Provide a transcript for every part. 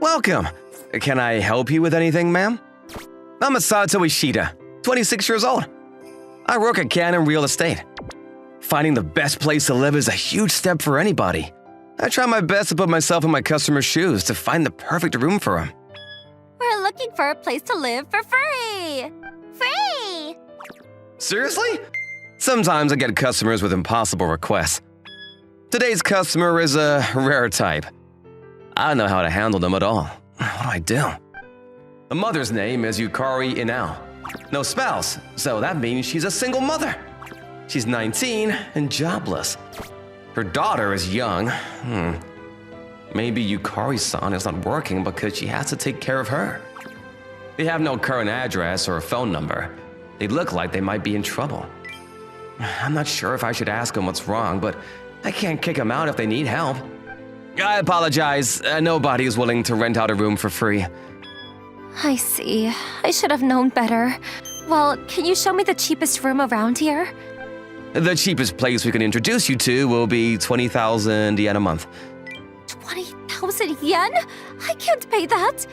Welcome. Can I help you with anything, ma'am? I'm Masato Ishida, 26 years old. I work at Canon Real Estate. Finding the best place to live is a huge step for anybody. I try my best to put myself in my customer's shoes to find the perfect room for him. We're looking for a place to live for free! Free! Seriously? Sometimes I get customers with impossible requests. Today's customer is a rare type. I don't know how to handle them at all. What do? The mother's name is Yukari Inao. No spouse, so that means she's a single mother. She's 19 and jobless. Her daughter is young. Maybe Yukari-san is not working because she has to take care of her. They have no current address or phone number. They look like they might be in trouble. I'm not sure if I should ask them what's wrong, but I can't kick them out if they need help. I apologize. Nobody is willing to rent out a room for free. I see. I should have known better. Well, can you show me the cheapest room around here? The cheapest place we can introduce you to will be 20,000 yen a month. 20,000 yen? I can't pay that.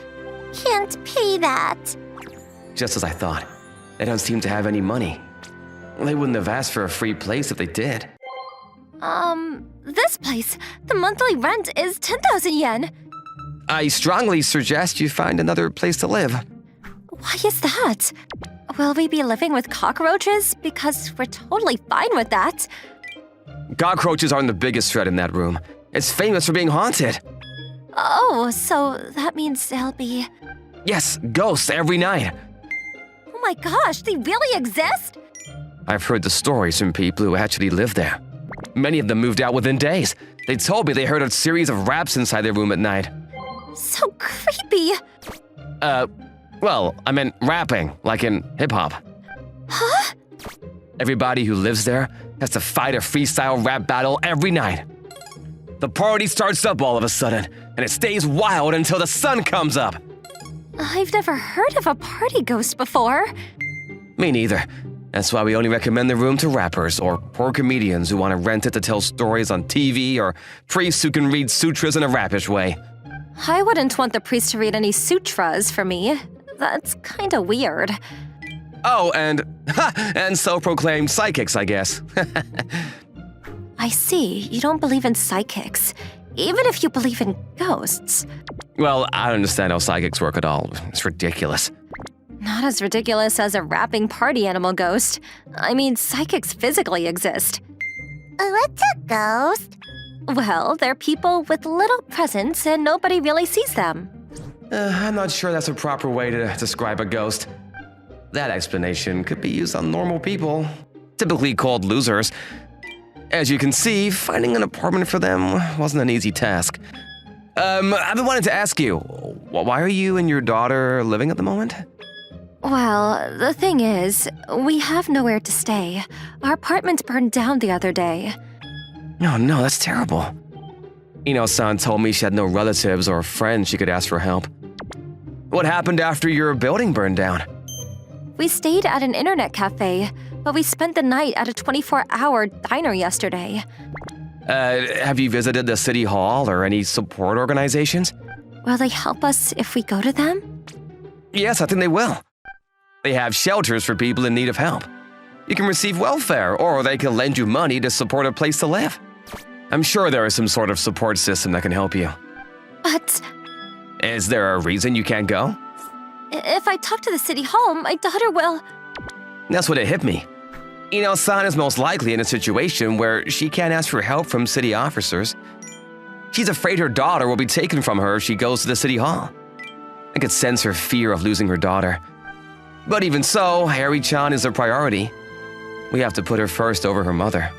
Can't pay that. Just as I thought. They don't seem to have any money. They wouldn't have asked for a free place if they did. This place, the monthly rent is 10,000 yen. I strongly suggest you find another place to live. Why is that? Will we be living with cockroaches? Because we're totally fine with that. Cockroaches aren't the biggest threat in that room. It's famous for being haunted. Oh, so that means there'll be... Yes, ghosts every night. Oh my gosh, they really exist? I've heard the stories from people who actually live there. Many of them moved out within days. They told me they heard a series of raps inside their room at night. So creepy. Well, I meant rapping, like in hip-hop. Huh? Everybody who lives there has to fight a freestyle rap battle every night. The party starts up all of a sudden, and it stays wild until the sun comes up. I've never heard of a party ghost before. Me neither. That's why we only recommend the room to rappers or poor comedians who want to rent it to tell stories on TV or priests who can read sutras in a rappish way. I wouldn't want the priest to read any sutras for me. That's kinda weird. Oh, and self-proclaimed psychics, I guess. I see, you don't believe in psychics, even if you believe in ghosts. Well, I don't understand how psychics work at all. It's ridiculous. Not as ridiculous as a rapping party animal ghost. I mean, psychics physically exist. What's a ghost? Well, they're people with little presence and nobody really sees them. I'm not sure that's a proper way to describe a ghost. That explanation could be used on normal people, typically called losers. As you can see, finding an apartment for them wasn't an easy task. I've been wanting to ask you, why are you and your daughter living at the moment? Well, the thing is, we have nowhere to stay. Our apartment burned down the other day. Oh no, that's terrible. Ino-san told me she had no relatives or friends she could ask for help. What happened after your building burned down? We stayed at an internet cafe, but we spent the night at a 24-hour diner yesterday. Have you visited the city hall or any support organizations? Will they help us if we go to them? Yes, I think they will. They have shelters for people in need of help. You can receive welfare, or they can lend you money to support a place to live. I'm sure there is some sort of support system that can help you. But... Is there a reason you can't go? If I talk to the city hall, my daughter will... That's what it hit me. Ino-san is most likely in a situation where she can't ask for help from city officers. She's afraid her daughter will be taken from her if she goes to the city hall. I could sense her fear of losing her daughter. But even so, Eri-chan is a priority. We have to put her first over her mother.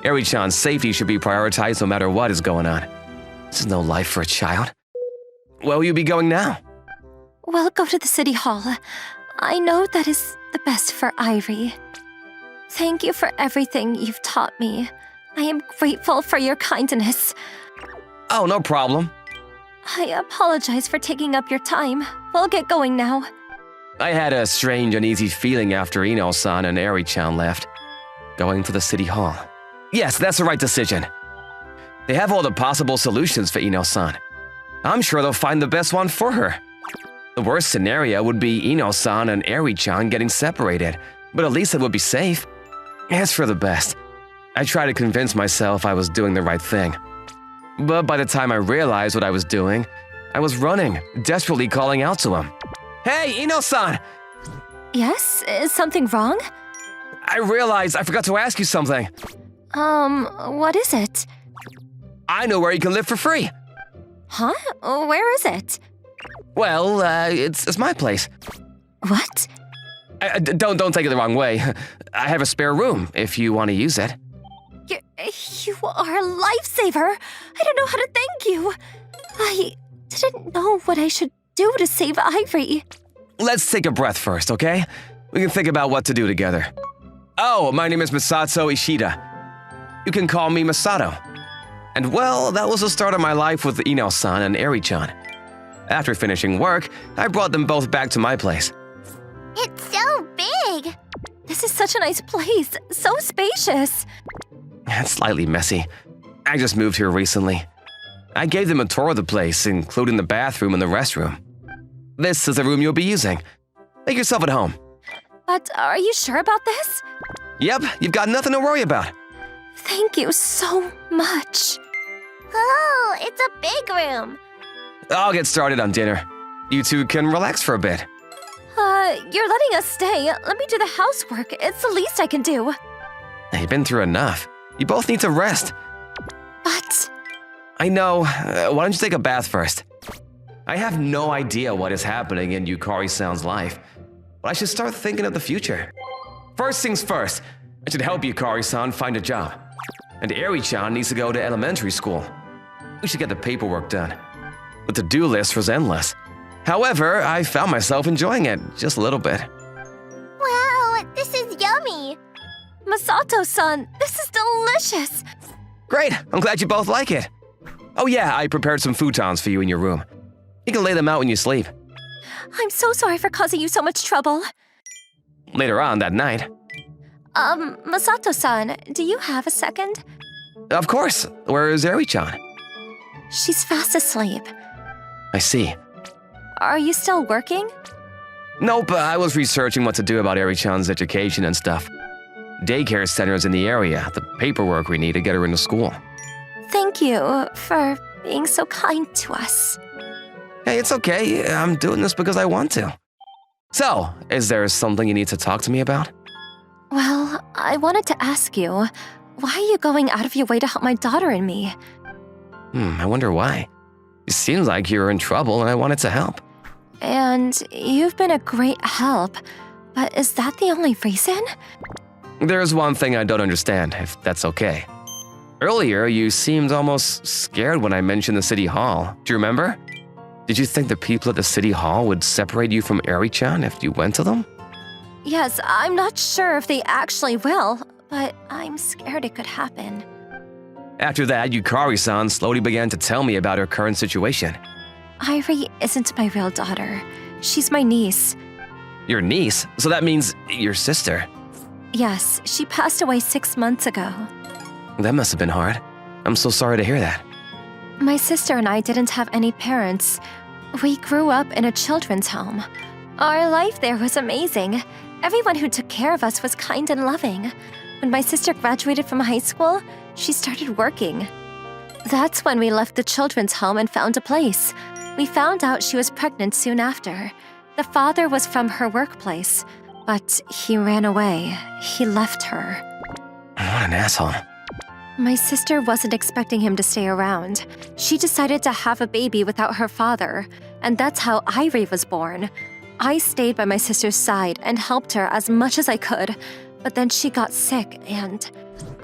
Eri-chan's safety should be prioritized no matter what is going on. This is no life for a child. Where will you be going now? We'll go to the city hall. I know that is the best for Irie. Thank you for everything you've taught me. I am grateful for your kindness. Oh, no problem. I apologize for taking up your time. We'll get going now. I had a strange, uneasy feeling after Ino-san and Eri-chan left. Going to the city hall. Yes, that's the right decision. They have all the possible solutions for Ino-san. I'm sure they'll find the best one for her. The worst scenario would be Ino-san and Eri-chan getting separated, but at least it would be safe. As for the best, I tried to convince myself I was doing the right thing. But by the time I realized what I was doing, I was running, desperately calling out to him. Hey, Ino-san! Yes? Is something wrong? I realized I forgot to ask you something. What is it? I know where you can live for free. Huh? Where is it? Well, it's my place. What? Don't take it the wrong way. I have a spare room if you want to use it. You are a lifesaver. I don't know how to thank you. I didn't know what I should do to save Ivory. Let's take a breath first, okay? We can think about what to do together. Oh, my name is Masato Ishida. You can call me Masato. And well, that was the start of my life with Ino-san and Eri-chan. After finishing work, I brought them both back to my place. It's so big. This is such a nice place. So spacious. It's slightly messy. I just moved here recently. I gave them a tour of the place, including the bathroom and the restroom. This is the room you'll be using. Make yourself at home. But are you sure about this? Yep, you've got nothing to worry about. Thank you so much. Oh, it's a big room. I'll get started on dinner. You two can relax for a bit. You're letting us stay. Let me do the housework. It's the least I can do. You've been through enough. You both need to rest. But... I know. Why don't you take a bath first? I have no idea what is happening in Yukari-san's life, but I should start thinking of the future. First things first, I should help Yukari-san find a job. And Eri-chan needs to go to elementary school. We should get the paperwork done. The to-do list was endless. However, I found myself enjoying it just a little bit. Wow, this is yummy. Masato-san, this is delicious. Great, I'm glad you both like it. Oh yeah, I prepared some futons for you in your room. You can lay them out when you sleep. I'm so sorry for causing you so much trouble. Later on that night. Masato-san, do you have a second? Of course, where is Eri-chan? She's fast asleep. I see. Are you still working? Nope, I was researching what to do about Eri-chan's education and stuff. Daycare centers in the area, the paperwork we need to get her into school. Thank you for being so kind to us. Hey, it's okay. I'm doing this because I want to. So, is there something you need to talk to me about? Well, I wanted to ask you, why are you going out of your way to help my daughter and me? I wonder why. It seems like you're in trouble and I wanted to help. And you've been a great help, but is that the only reason? There's one thing I don't understand, if that's okay. Earlier, you seemed almost scared when I mentioned the city hall. Do you remember? Did you think the people at the city hall would separate you from Eri-chan if you went to them? Yes, I'm not sure if they actually will, but I'm scared it could happen. After that, Yukari-san slowly began to tell me about her current situation. Ivory isn't my real daughter. She's my niece. Your niece? So that means your sister. Yes, she passed away 6 months ago. That must have been hard. I'm so sorry to hear that. My sister and I didn't have any parents. We grew up in a children's home. Our life there was amazing. Everyone who took care of us was kind and loving. When my sister graduated from high school, she started working. That's when we left the children's home and found a place. We found out she was pregnant soon after. The father was from her workplace, but he ran away. He left her. What an asshole. My sister wasn't expecting him to stay around. She decided to have a baby without her father, and that's how Ivory was born. I stayed by my sister's side and helped her as much as I could, but then she got sick and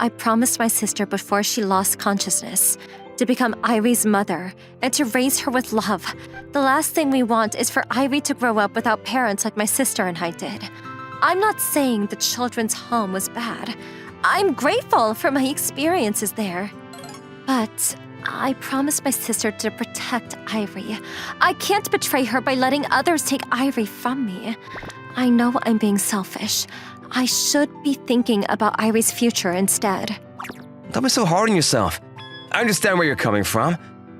I promised my sister before she lost consciousness to become Ivory's mother and to raise her with love. The last thing we want is for Ivory to grow up without parents like my sister and I did. I'm not saying the children's home was bad. I'm grateful for my experiences there. But I promised my sister to protect Ivory. I can't betray her by letting others take Ivory from me. I know I'm being selfish. I should be thinking about Ivory's future instead. Don't be so hard on yourself. I understand where you're coming from.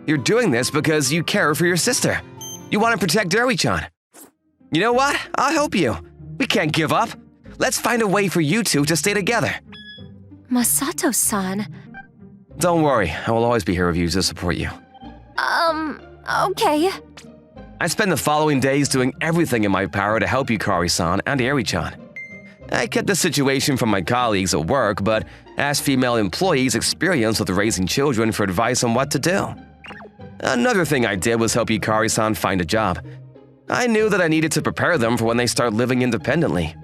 You're doing this because you care for your sister. You want to protect Eri-chan. You know what? I'll help you. We can't give up. Let's find a way for you two to stay together. Masato-san. Don't worry, I will always be here with you to support you. Okay. I spend the following days doing everything in my power to help Yukari-san and Eri-chan. I kept the situation from my colleagues at work, but asked female employees experienced with raising children for advice on what to do. Another thing I did was help Yukari-san find a job. I knew that I needed to prepare them for when they start living independently.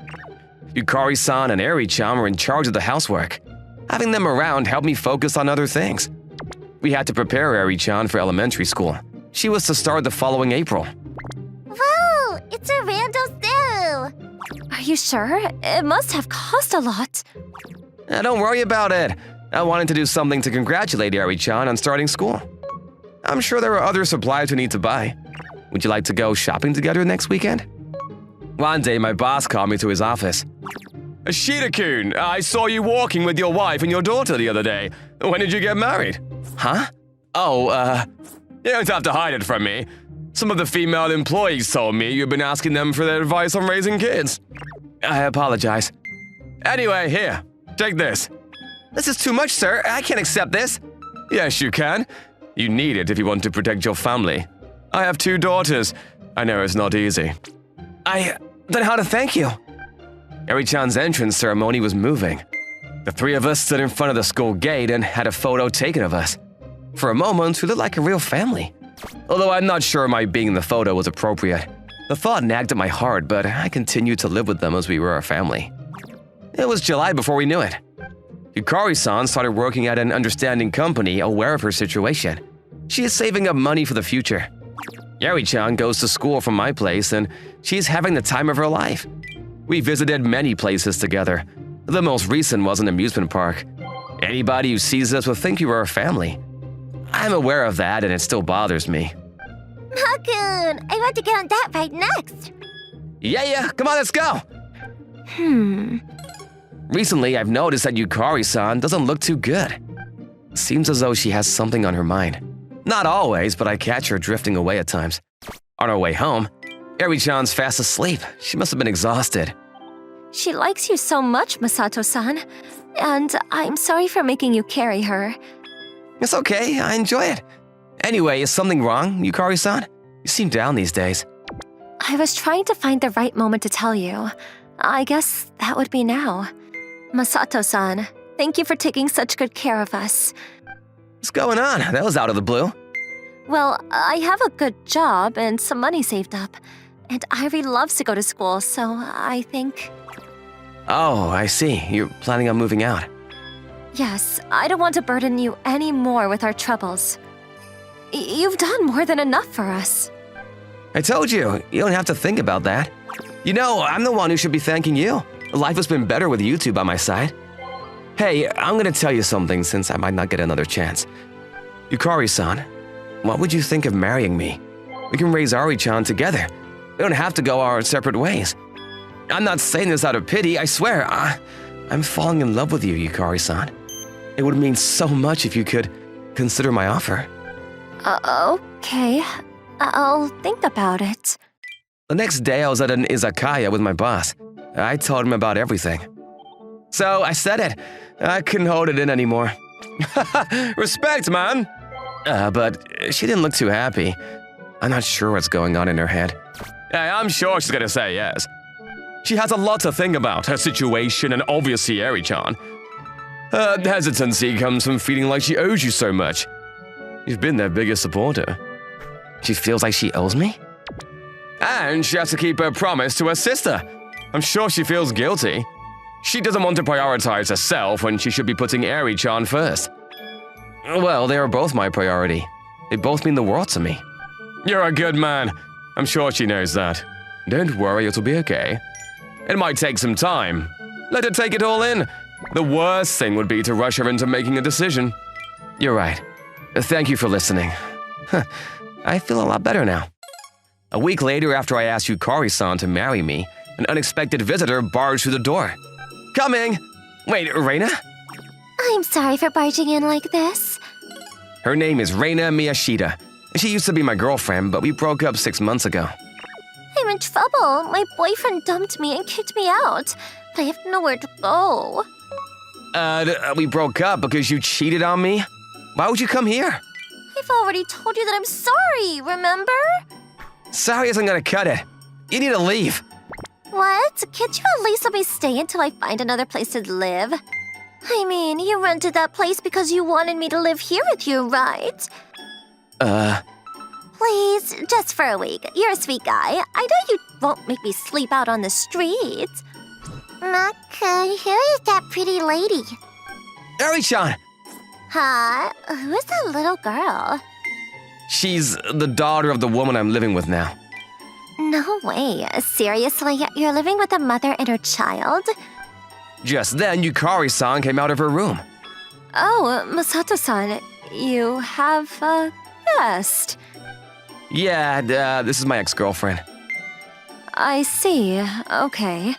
Yukari-san and Eri-chan were in charge of the housework. Having them around helped me focus on other things. We had to prepare Eri-chan for elementary school. She was to start the following April. Whoa! It's a rando sale! Are you sure? It must have cost a lot. Don't worry about it. I wanted to do something to congratulate Eri-chan on starting school. I'm sure there are other supplies we need to buy. Would you like to go shopping together next weekend? One day, my boss called me to his office. Shida-kun, I saw you walking with your wife and your daughter the other day. When did you get married? Huh? Oh, you don't have to hide it from me. Some of the female employees told me you've been asking them for their advice on raising kids. I apologize. Anyway, here, take this. This is too much, sir. I can't accept this. Yes, you can. You need it if you want to protect your family. I have 2 daughters. I know it's not easy. Then how to thank you? Eri-chan's entrance ceremony was moving. The 3 of us stood in front of the school gate and had a photo taken of us. For a moment, we looked like a real family. Although I'm not sure my being in the photo was appropriate. The thought nagged at my heart, but I continued to live with them as we were a family. It was July before we knew it. Yukari-san started working at an understanding company aware of her situation. She is saving up money for the future. Eri-chan goes to school from my place and she's having the time of her life. We visited many places together. The most recent was an amusement park. Anybody who sees us will think you are a family. I'm aware of that and it still bothers me. Makun, I want to get on that right next. Yeah, come on, let's go! Recently, I've noticed that Yukari-san doesn't look too good. Seems as though she has something on her mind. Not always, but I catch her drifting away at times. On our way home, Eri-chan's fast asleep. She must have been exhausted. She likes you so much, Masato-san. And I'm sorry for making you carry her. It's okay, I enjoy it. Anyway, is something wrong, Yukari-san? You seem down these days. I was trying to find the right moment to tell you. I guess that would be now. Masato-san, thank you for taking such good care of us. What's going on? That was out of the blue. Well, I have a good job and some money saved up. And Irie loves to go to school, so I think… Oh, I see. You're planning on moving out. Yes, I don't want to burden you any more with our troubles. You've done more than enough for us. I told you, you don't have to think about that. You know, I'm the one who should be thanking you. Life has been better with you two by my side. Hey, I'm gonna tell you something since I might not get another chance. Yukari-san, what would you think of marrying me? We can raise Ari-chan together. We don't have to go our separate ways. I'm not saying this out of pity, I swear. I'm falling in love with you, Yukari-san. It would mean so much if you could consider my offer. Okay. I'll think about it. The next day, I was at an izakaya with my boss. I told him about everything. So I said it. I couldn't hold it in anymore. Respect, man! But she didn't look too happy. I'm not sure what's going on in her head. Hey, I'm sure she's gonna say yes. She has a lot to think about, her situation and obviously Eri-chan. Her hesitancy comes from feeling like she owes you so much. You've been their biggest supporter. She feels like she owes me? And she has to keep her promise to her sister. I'm sure she feels guilty. She doesn't want to prioritize herself when she should be putting Eri-chan first. Well, they are both my priority. They both mean the world to me. You're a good man. I'm sure she knows that. Don't worry, it'll be okay. It might take some time. Let her take it all in. The worst thing would be to rush her into making a decision. You're right. Thank you for listening. I feel a lot better now. A week later, after I asked Yukari-san to marry me, an unexpected visitor barged through the door. Coming! Wait, Reina? I'm sorry for barging in like this. Her name is Reina Miyashita. She used to be my girlfriend, but we broke up 6 months ago. I'm in trouble. My boyfriend dumped me and kicked me out, but I have nowhere to go. We broke up because you cheated on me? Why would you come here? I've already told you that I'm sorry, remember? Sorry isn't gonna cut it. You need to leave. What? Can't you at least let me stay until I find another place to live? I mean, you rented that place because you wanted me to live here with you, right? Please, just for a week. You're a sweet guy. I know you won't make me sleep out on the streets. Maka, who is that pretty lady? Eri-chan! Huh? Who's that little girl? She's the daughter of the woman I'm living with now. No way. Seriously? You're living with a mother and her child? Just then, Yukari-san came out of her room. Oh, Masato-san, you have a guest. Yeah, this is my ex-girlfriend. I see. Okay.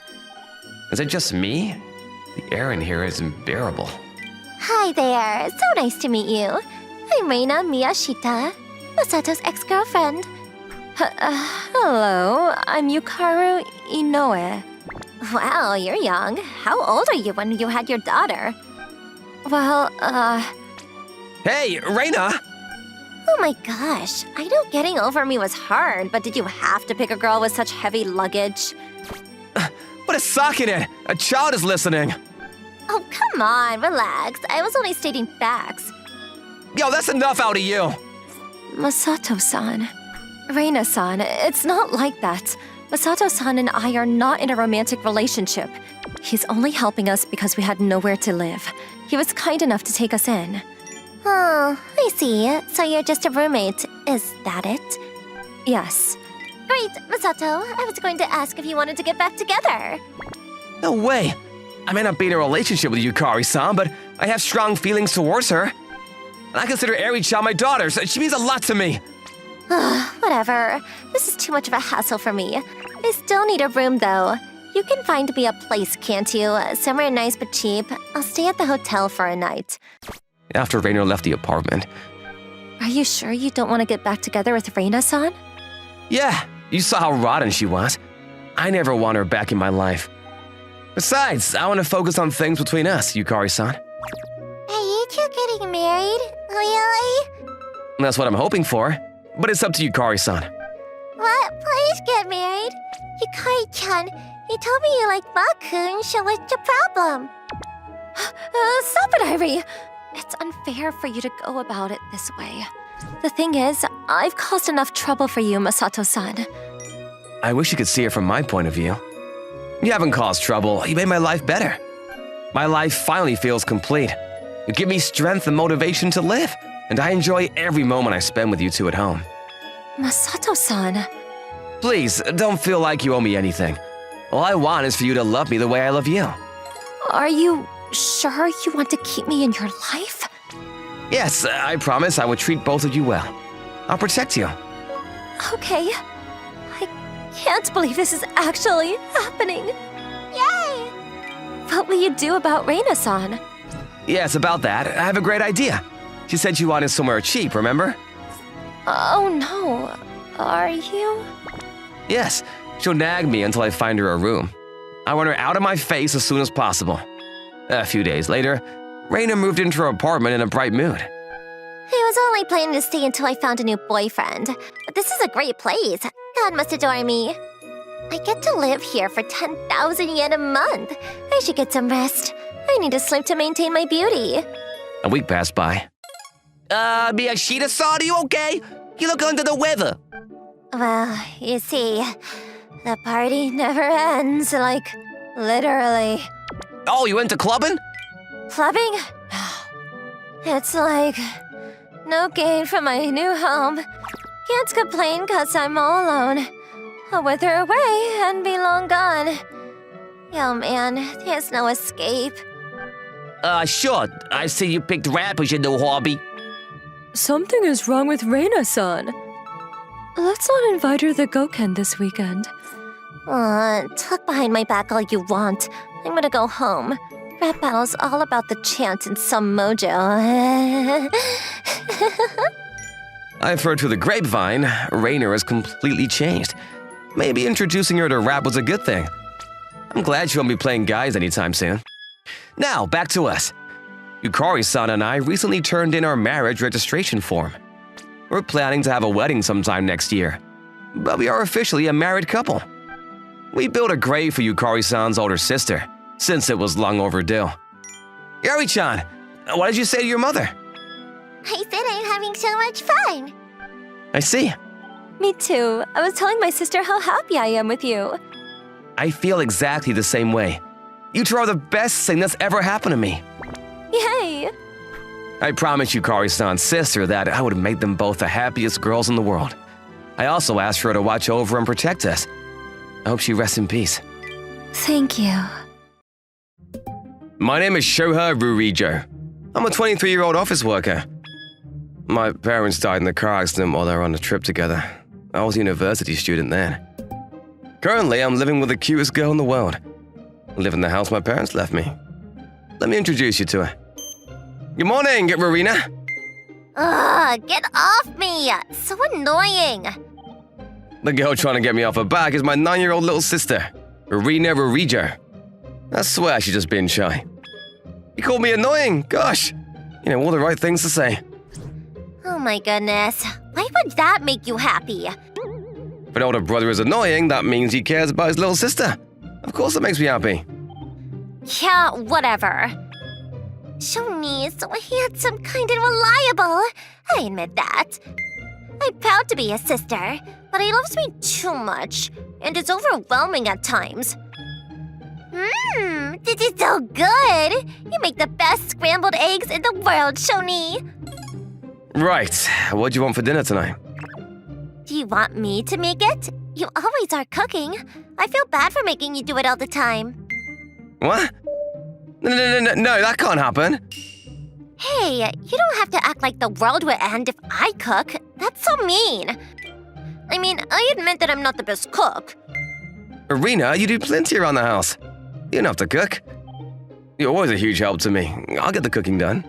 Is it just me? The air in here is unbearable. Hi there. So nice to meet you. I'm Reina Miyashita, Masato's ex-girlfriend. Hello, I'm Yukaru Inoue. Wow, you're young. How old are you when you had your daughter? Well, Hey, Reina! Oh my gosh, I know getting over me was hard, but did you have to pick a girl with such heavy luggage? Put a sock in it! A child is listening! Oh, come on, relax. I was only stating facts. Yo, that's enough out of you! Masato-san. Reina-san, it's not like that. Masato-san and I are not in a romantic relationship. He's only helping us because we had nowhere to live. He was kind enough to take us in. Oh, I see. So you're just a roommate. Is that it? Yes. Great, Masato. I was going to ask if you wanted to get back together. No way! I may not be in a relationship with Yukari-san, but I have strong feelings towards her. And I consider Eri-chan my daughter, so she means a lot to me. Whatever. This is too much of a hassle for me. I still need a room, though. You can find me a place, can't you? Somewhere nice but cheap. I'll stay at the hotel for a night. After Reina left the apartment. Are you sure you don't want to get back together with Reina-san? Yeah, you saw how rotten she was. I never want her back in my life. Besides, I want to focus on things between us, Yukari-san. Are you two getting married? Really? That's what I'm hoping for, but it's up to Yukari-san. What? Please get married. Yukari-chan, you told me you like Makun, so what's the problem? Stop it, Irie. It's unfair for you to go about it this way. The thing is, I've caused enough trouble for you, Masato-san. I wish you could see it from my point of view. You haven't caused trouble, you made my life better. My life finally feels complete. You give me strength and motivation to live, and I enjoy every moment I spend with you two at home. Masato-san. Please, don't feel like you owe me anything. All I want is for you to love me the way I love you. Are you sure you want to keep me in your life? Yes, I promise I will treat both of you well. I'll protect you. Okay. I can't believe this is actually happening. Yay! What will you do about Reina-san? Yes, about that, I have a great idea. She said she wanted somewhere cheap, remember? Oh no. Are you? Yes, she'll nag me until I find her a room. I want her out of my face as soon as possible. A few days later, Reina moved into her apartment in a bright mood. I was only planning to stay until I found a new boyfriend. But this is a great place. God must adore me. I get to live here for 10,000 yen a month. I should get some rest. I need to sleep to maintain my beauty. A week passed by. Miyashita-san, are you okay? You look under the weather. Well, you see, the party never ends, like, literally. Oh, you into clubbing? Clubbing? It's like no gain from my new home. Can't complain 'cause I'm all alone. I'll wither away and be long gone. Oh man, there's no escape. Sure. I see you picked rap as your new hobby. Something is wrong with Reina-san. Let's not invite her to the Goken this weekend. Talk behind my back all you want. I'm gonna go home. Rap battle's all about the chant and some mojo. I've heard through the grapevine, Rainer has completely changed. Maybe introducing her to rap was a good thing. I'm glad she won't be playing guys anytime soon. Now, back to us. Yukari-san and I recently turned in our marriage registration form. We're planning to have a wedding sometime next year, but we are officially a married couple. We built a grave for Yukari-san's older sister, since it was long overdue. Yari-chan, what did you say to your mother? I said I'm having so much fun. I see. Me too. I was telling my sister how happy I am with you. I feel exactly the same way. You two are the best thing that's ever happened to me. Yay! I promised Yukari-san's sister that I would make them both the happiest girls in the world. I also asked her to watch over and protect us. I hope she rests in peace. Thank you. My name is Shoha Rurijo. I'm a 23-year-old office worker. My parents died in a car accident while they were on a trip together. I was a university student then. Currently, I'm living with the cutest girl in the world. I live in the house my parents left me. Let me introduce you to her. Good morning, Rowena. Ugh, get off me! So annoying! The girl trying to get me off her back is my 9-year-old little sister, Rowena Rurijo. I swear she's just being shy. You called me annoying, gosh. You know, all the right things to say. Oh my goodness. Why would that make you happy? If an older brother is annoying, that means he cares about his little sister. Of course that makes me happy. Yeah, whatever. Shoni is so handsome, kind and reliable. I admit that. I'm proud to be his sister, but he loves me too much, and it's overwhelming at times. This is so good! You make the best scrambled eggs in the world, Shoni! Right, what do you want for dinner tonight? Do you want me to make it? You always are cooking. I feel bad for making you do it all the time. What? No, that can't happen. Hey, you don't have to act like the world will end if I cook. That's so mean. I mean, I admit that I'm not the best cook. Irina, you do plenty around the house. You don't have to cook. You're always a huge help to me. I'll get the cooking done.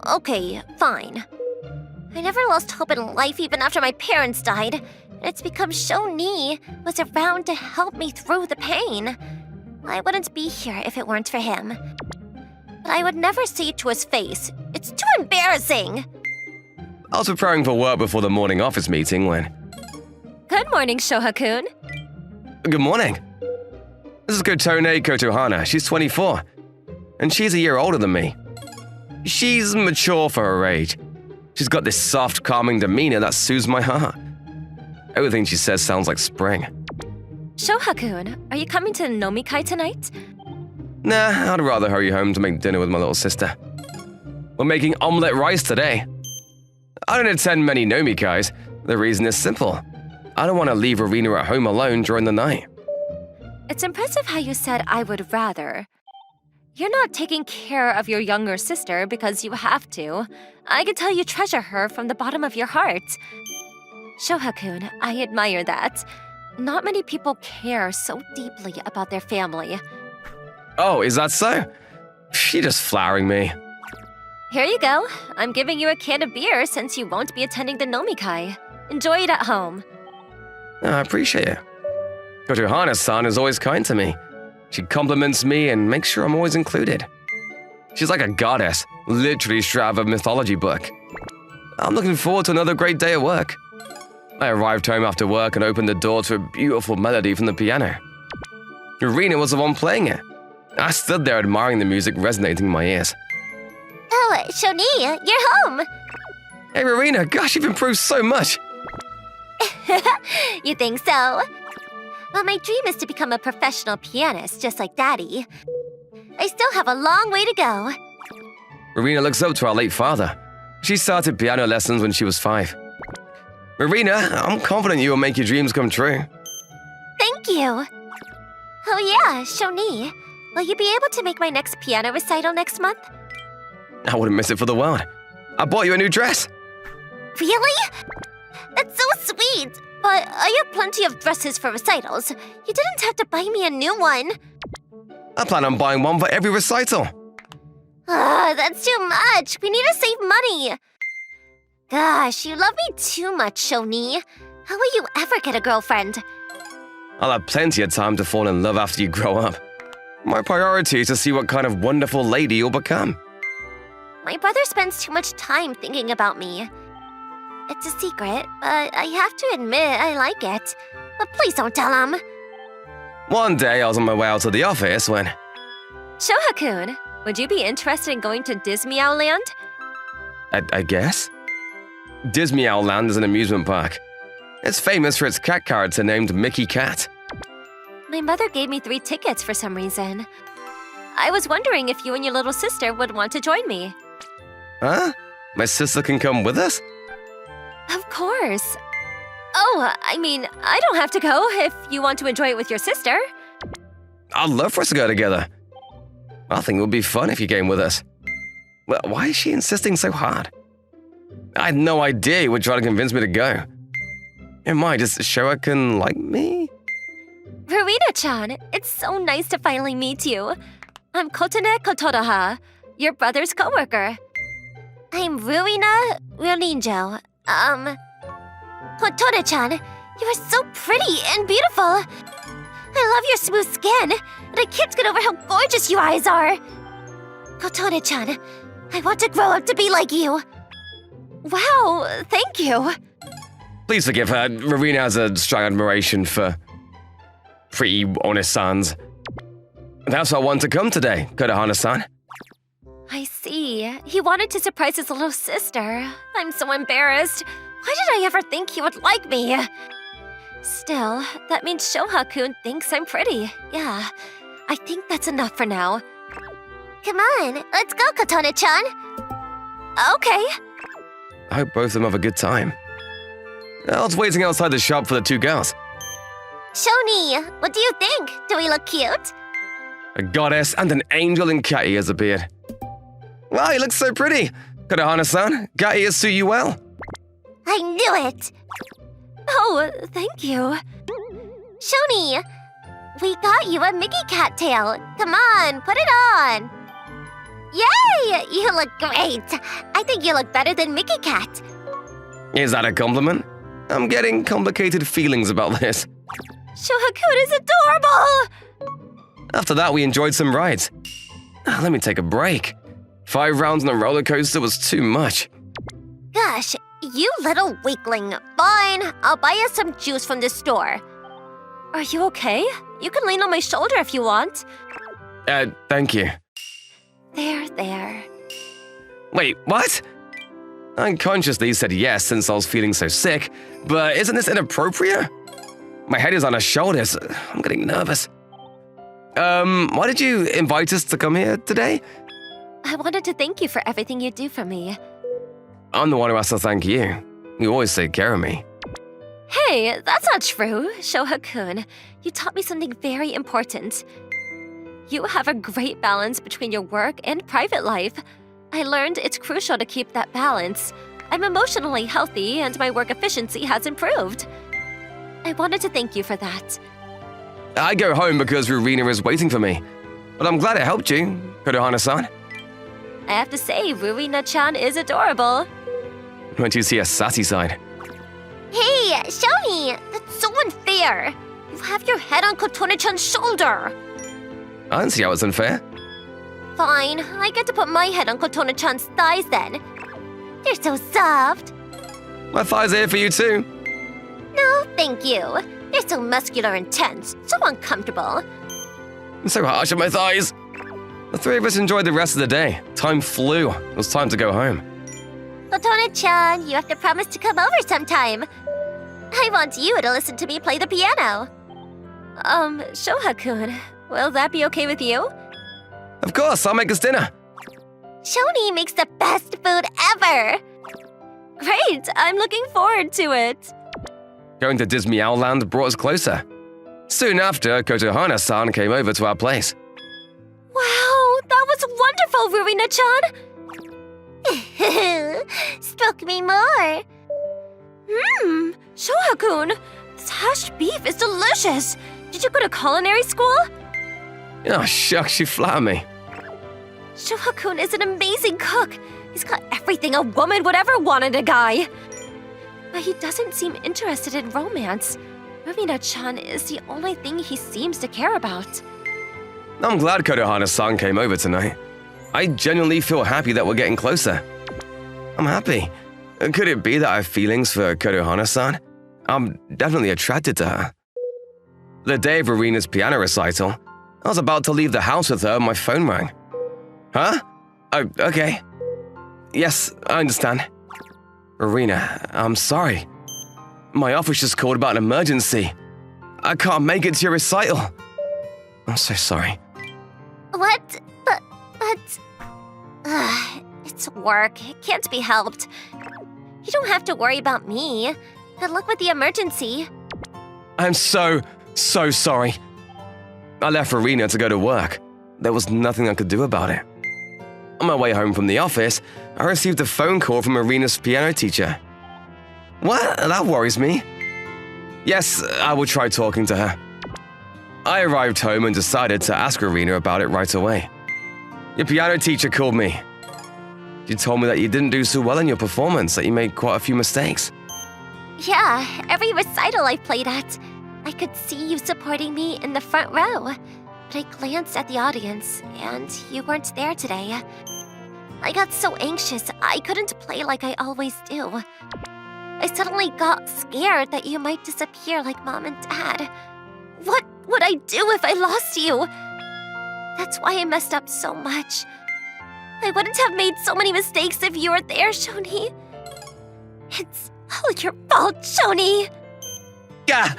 Okay, fine. I never lost hope in life even after my parents died. And it's because Shoni was around to help me through the pain. I wouldn't be here if it weren't for him. But I would never say it to his face. It's too embarrassing. I was preparing for work before the morning office meeting when... Good morning, Shoha-kun. Good morning. This is Kotone Kotohana. She's 24. And she's a year older than me. She's mature for her age. She's got this soft, calming demeanor that soothes my heart. Everything she says sounds like spring. Shoha-kun, are you coming to the nomikai tonight? Nah, I'd rather hurry home to make dinner with my little sister. We're making omelette rice today. I don't attend many nomikais. The reason is simple. I don't want to leave Irina at home alone during the night. It's impressive how you said I would rather. You're not taking care of your younger sister because you have to. I can tell you treasure her from the bottom of your heart. Shoha-kun, I admire that. Not many people care so deeply about their family. Oh, is that so? She's just flattering me. Here you go. I'm giving you a can of beer since you won't be attending the nomikai. Enjoy it at home. I appreciate it. Kotohana-san is always kind to me. She compliments me and makes sure I'm always included. She's like a goddess, literally straight out of a mythology book. I'm looking forward to another great day at work. I arrived home after work and opened the door to a beautiful melody from the piano. Irina was the one playing it. I stood there admiring the music resonating in my ears. Oh, Shoni, you're home! Hey, Irina, gosh, you've improved so much. You think so? Well, my dream is to become a professional pianist, just like Daddy. I still have a long way to go. Irina looks up to our late father. She started piano lessons when she was 5. Irina, I'm confident you will make your dreams come true. Thank you. Oh yeah, Shoni, will you be able to make my next piano recital next month? I wouldn't miss it for the world. I bought you a new dress. Really? That's so sweet. But I have plenty of dresses for recitals. You didn't have to buy me a new one. I plan on buying one for every recital. That's too much. We need to save money. Gosh, you love me too much, Shoni. How will you ever get a girlfriend? I'll have plenty of time to fall in love after you grow up. My priority is to see what kind of wonderful lady you'll become. My brother spends too much time thinking about me. It's a secret, but I have to admit I like it. But please don't tell him. One day I was on my way out to the office when... Shoha-kun, would you be interested in going to Dismeow Land? I guess? Dismeow Land is an amusement park. It's famous for its cat character named Mickey Cat. My mother gave me 3 tickets for some reason. I was wondering if you and your little sister would want to join me. Huh? My sister can come with us? Of course. Oh, I mean, I don't have to go if you want to enjoy it with your sister. I'd love for us to go together. I think it would be fun if you came with us. Well, why is she insisting so hard? I had no idea you would try to convince me to go. Am I just Shoha-kun like me? Ruina-chan, it's so nice to finally meet you. I'm Kotone Kotoraha, your brother's coworker. I'm Ruina Ryuninjo. Kotone-chan, you are so pretty and beautiful. I love your smooth skin, and I can't get over how gorgeous your eyes are. Kotone-chan, I want to grow up to be like you. Wow, thank you. Please forgive her. Marina has a strong admiration for pretty One-sans. That's why I wanted to come today, Kotohana-san. I see. He wanted to surprise his little sister. I'm so embarrassed. Why did I ever think he would like me? Still, that means Shoha-kun thinks I'm pretty. Yeah, I think that's enough for now. Come on, let's go, Kotone-chan. Okay. I hope both of them have a good time. I was waiting outside the shop for the 2 girls. Shoni, what do you think? Do we look cute? A goddess and an angel in cat ears appeared. Wow, you look so pretty. Kotohana-san, cat ears suit you well. I knew it! Oh, thank you. Shoni, we got you a Mickey cat tail. Come on, put it on. Yay! You look great. I think you look better than Mickey Cat. Is that a compliment? I'm getting complicated feelings about this. Shoha-kun is adorable! After that, we enjoyed some rides. Let me take a break. 5 rounds on a roller coaster was too much. Gosh, you little weakling. Fine, I'll buy you some juice from the store. Are you okay? You can lean on my shoulder if you want. Thank you. There. Wait, what? I unconsciously said yes since I was feeling so sick, but isn't this inappropriate? My head is on her shoulders. I'm getting nervous. Why did you invite us to come here today? I wanted to thank you for everything you do for me. I'm the one who has to thank you. You always take care of me. Hey, that's not true, Shoha-kun. You taught me something very important. You have a great balance between your work and private life. I learned it's crucial to keep that balance. I'm emotionally healthy and my work efficiency has improved. I wanted to thank you for that. I go home because Rurina is waiting for me. But I'm glad it helped you, Kotohana-san. I have to say, Ruina-chan is adorable. Won't you see a sassy side? Hey, Shoni! That's so unfair! You have your head on Kotone-chan's shoulder! I don't see how it's unfair. Fine, I get to put my head on Kotone-chan's thighs then. They're so soft. My thighs are here for you too. No, thank you. They're so muscular and tense, so uncomfortable. I'm so harsh on my thighs. The 3 of us enjoyed the rest of the day. Time flew. It was time to go home. Kotone-chan, you have to promise to come over sometime. I want you to listen to me play the piano. Shoha-kun, will that be okay with you? Of course, I'll make us dinner. Shoni makes the best food ever! Great, I'm looking forward to it. Going to Dismeow Land brought us closer. Soon after, Kotohana-san came over to our place. Wow, that was wonderful, Ruina-chan! Stroke me more. Shoha-kun, this hashed beef is delicious. Did you go to culinary school? Oh, shucks, you flatter me. Shoha-kun is an amazing cook. He's got everything a woman would ever want in a guy. But he doesn't seem interested in romance. Rowena-chan is the only thing he seems to care about. I'm glad Konohana-san came over tonight. I genuinely feel happy that we're getting closer. I'm happy. Could it be that I have feelings for Konohana-san? I'm definitely attracted to her. The day of Arena's piano recital, I was about to leave the house with her when my phone rang. Huh? Oh, okay. Yes, I understand. Arena, I'm sorry. My office just called about an emergency. I can't make it to your recital. I'm so sorry. What? But... it's work. It can't be helped. You don't have to worry about me. Good luck with the emergency. I'm so sorry. I left Arena to go to work. There was nothing I could do about it. On my way home from the office, I received a phone call from Arena's piano teacher. What? That worries me. Yes, I will try talking to her. I arrived home and decided to ask Arena about it right away. Your piano teacher called me. She told me that you didn't do so well in your performance, that you made quite a few mistakes. Yeah, every recital I played at, I could see you supporting me in the front row. But I glanced at the audience, and you weren't there today. I got so anxious, I couldn't play like I always do. I suddenly got scared that you might disappear like Mom and Dad. What would I do if I lost you? That's why I messed up so much. I wouldn't have made so many mistakes if you were there, Shoni. It's all your fault, Shoni. Gah!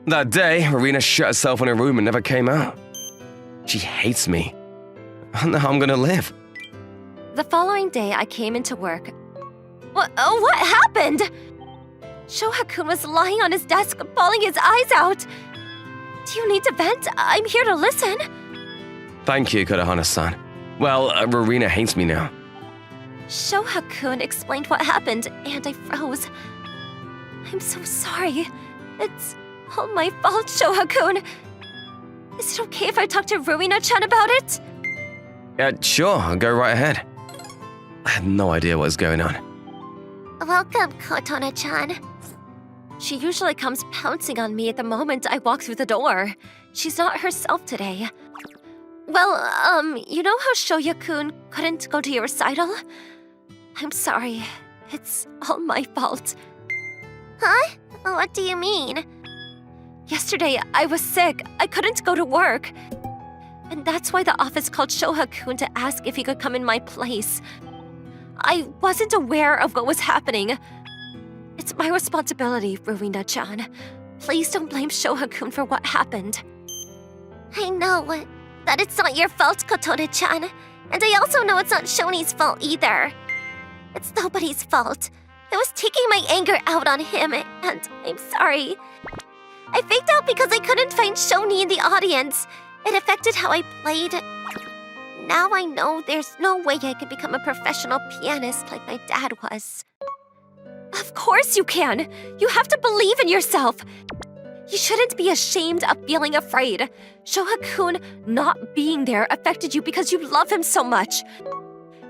That day, Arena shut herself in her room and never came out. She hates me. I don't know how I'm gonna live. The following day, I came into work. What happened? Shoha-kun was lying on his desk, bawling his eyes out. Do you need to vent? I'm here to listen. Thank you, Konohana-san. Well, Arena hates me now. Shoha-kun explained what happened, and I froze. I'm so sorry. It's all my fault, Shoha-kun. Is it okay if I talk to Rowena-chan about it? Sure, go right ahead. I had no idea what was going on. Welcome, Kotona-chan. She usually comes pouncing on me at the moment I walk through the door. She's not herself today. Well, you know how Shoya-kun couldn't go to your recital? I'm sorry. It's all my fault. Huh? What do you mean? Yesterday, I was sick. I couldn't go to work. And that's why the office called Shoha-kun to ask if he could come in my place. I wasn't aware of what was happening. It's my responsibility, Rowena-chan. Please don't blame Shoha-kun for what happened. I know that it's not your fault, Kotone-chan. And I also know it's not Shoni's fault either. It's nobody's fault. I was taking my anger out on him, and I'm sorry. I faked out because I couldn't find Shoni in the audience. It affected how I played. Now I know there's no way I can become a professional pianist like my dad was. Of course you can! You have to believe in yourself! You shouldn't be ashamed of feeling afraid. Shoha-kun not being there affected you because you love him so much.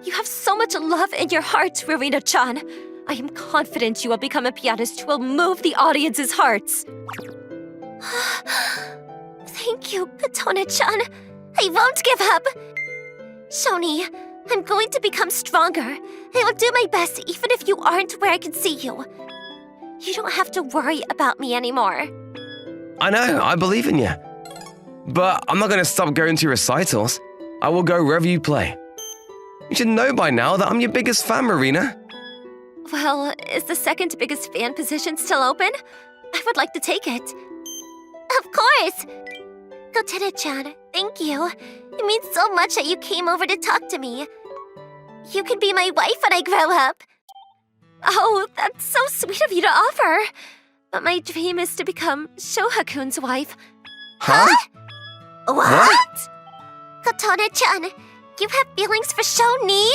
You have so much love in your heart, Rowena-chan. I am confident you will become a pianist who will move the audience's hearts. Thank you, Kotone-chan. I won't give up. Shoni, I'm going to become stronger. I will do my best even if you aren't where I can see you. You don't have to worry about me anymore. I know, I believe in you. But I'm not going to stop going to your recitals. I will go wherever you play. You should know by now that I'm your biggest fan, Marina. Well, is the second biggest fan position still open? I would like to take it. Of course! Kotene-chan, thank you. It means so much that you came over to talk to me. You can be my wife when I grow up. Oh, that's so sweet of you to offer. But my dream is to become Shoha-kun's wife. Huh? What? Kotone-chan, you have feelings for Shoni?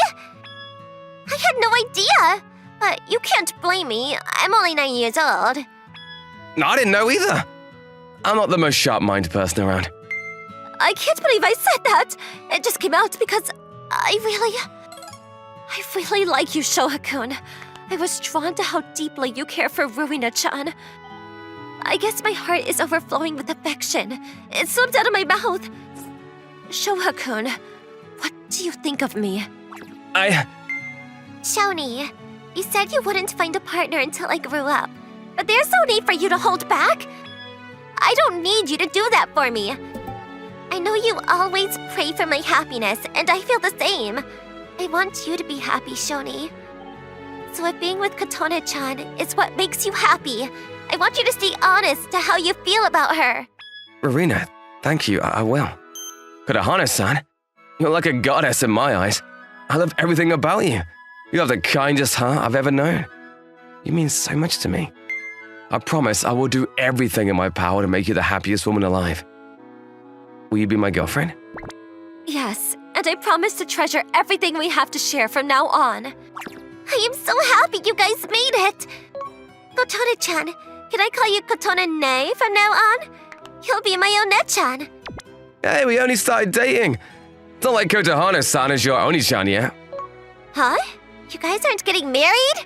I had no idea. But you can't blame me. I'm only 9 years old. No, I didn't know either. I'm not the most sharp-minded person around. I can't believe I said that! It just came out because I really like you, Shoha-kun. I was drawn to how deeply you care for Ruina-chan. I guess my heart is overflowing with affection. It slipped out of my mouth. Shoha-kun, what do you think of me? Shoni, you said you wouldn't find a partner until I grew up. But there's no need for you to hold back. I don't need you to do that for me. I know you always pray for my happiness, and I feel the same. I want you to be happy, Shoni. So if being with Katona-chan is what makes you happy, I want you to stay honest to how you feel about her. Rowena, thank you, I will. Katahana-san, you're like a goddess in my eyes. I love everything about you. You have the kindest heart I've ever known. You mean so much to me. I promise I will do everything in my power to make you the happiest woman alive. Will you be my girlfriend? Yes, and I promise to treasure everything we have to share from now on. I am so happy you guys made it! Kotone-chan, can I call you Kotone-ne from now on? You'll be my One-chan. Hey, we only started dating. It's not like Kotahana-san is your Oni-chan yet. Huh? You guys aren't getting married?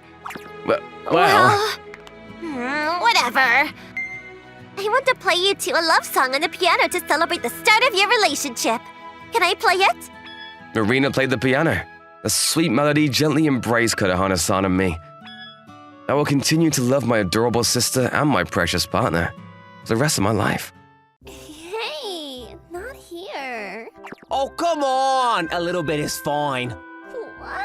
Well... Whatever. I want to play you two a love song on the piano to celebrate the start of your relationship. Can I play it? Marina played the piano. The sweet melody gently embraced Katahana-san and me. I will continue to love my adorable sister and my precious partner for the rest of my life. Hey, not here. Oh, come on! A little bit is fine. What?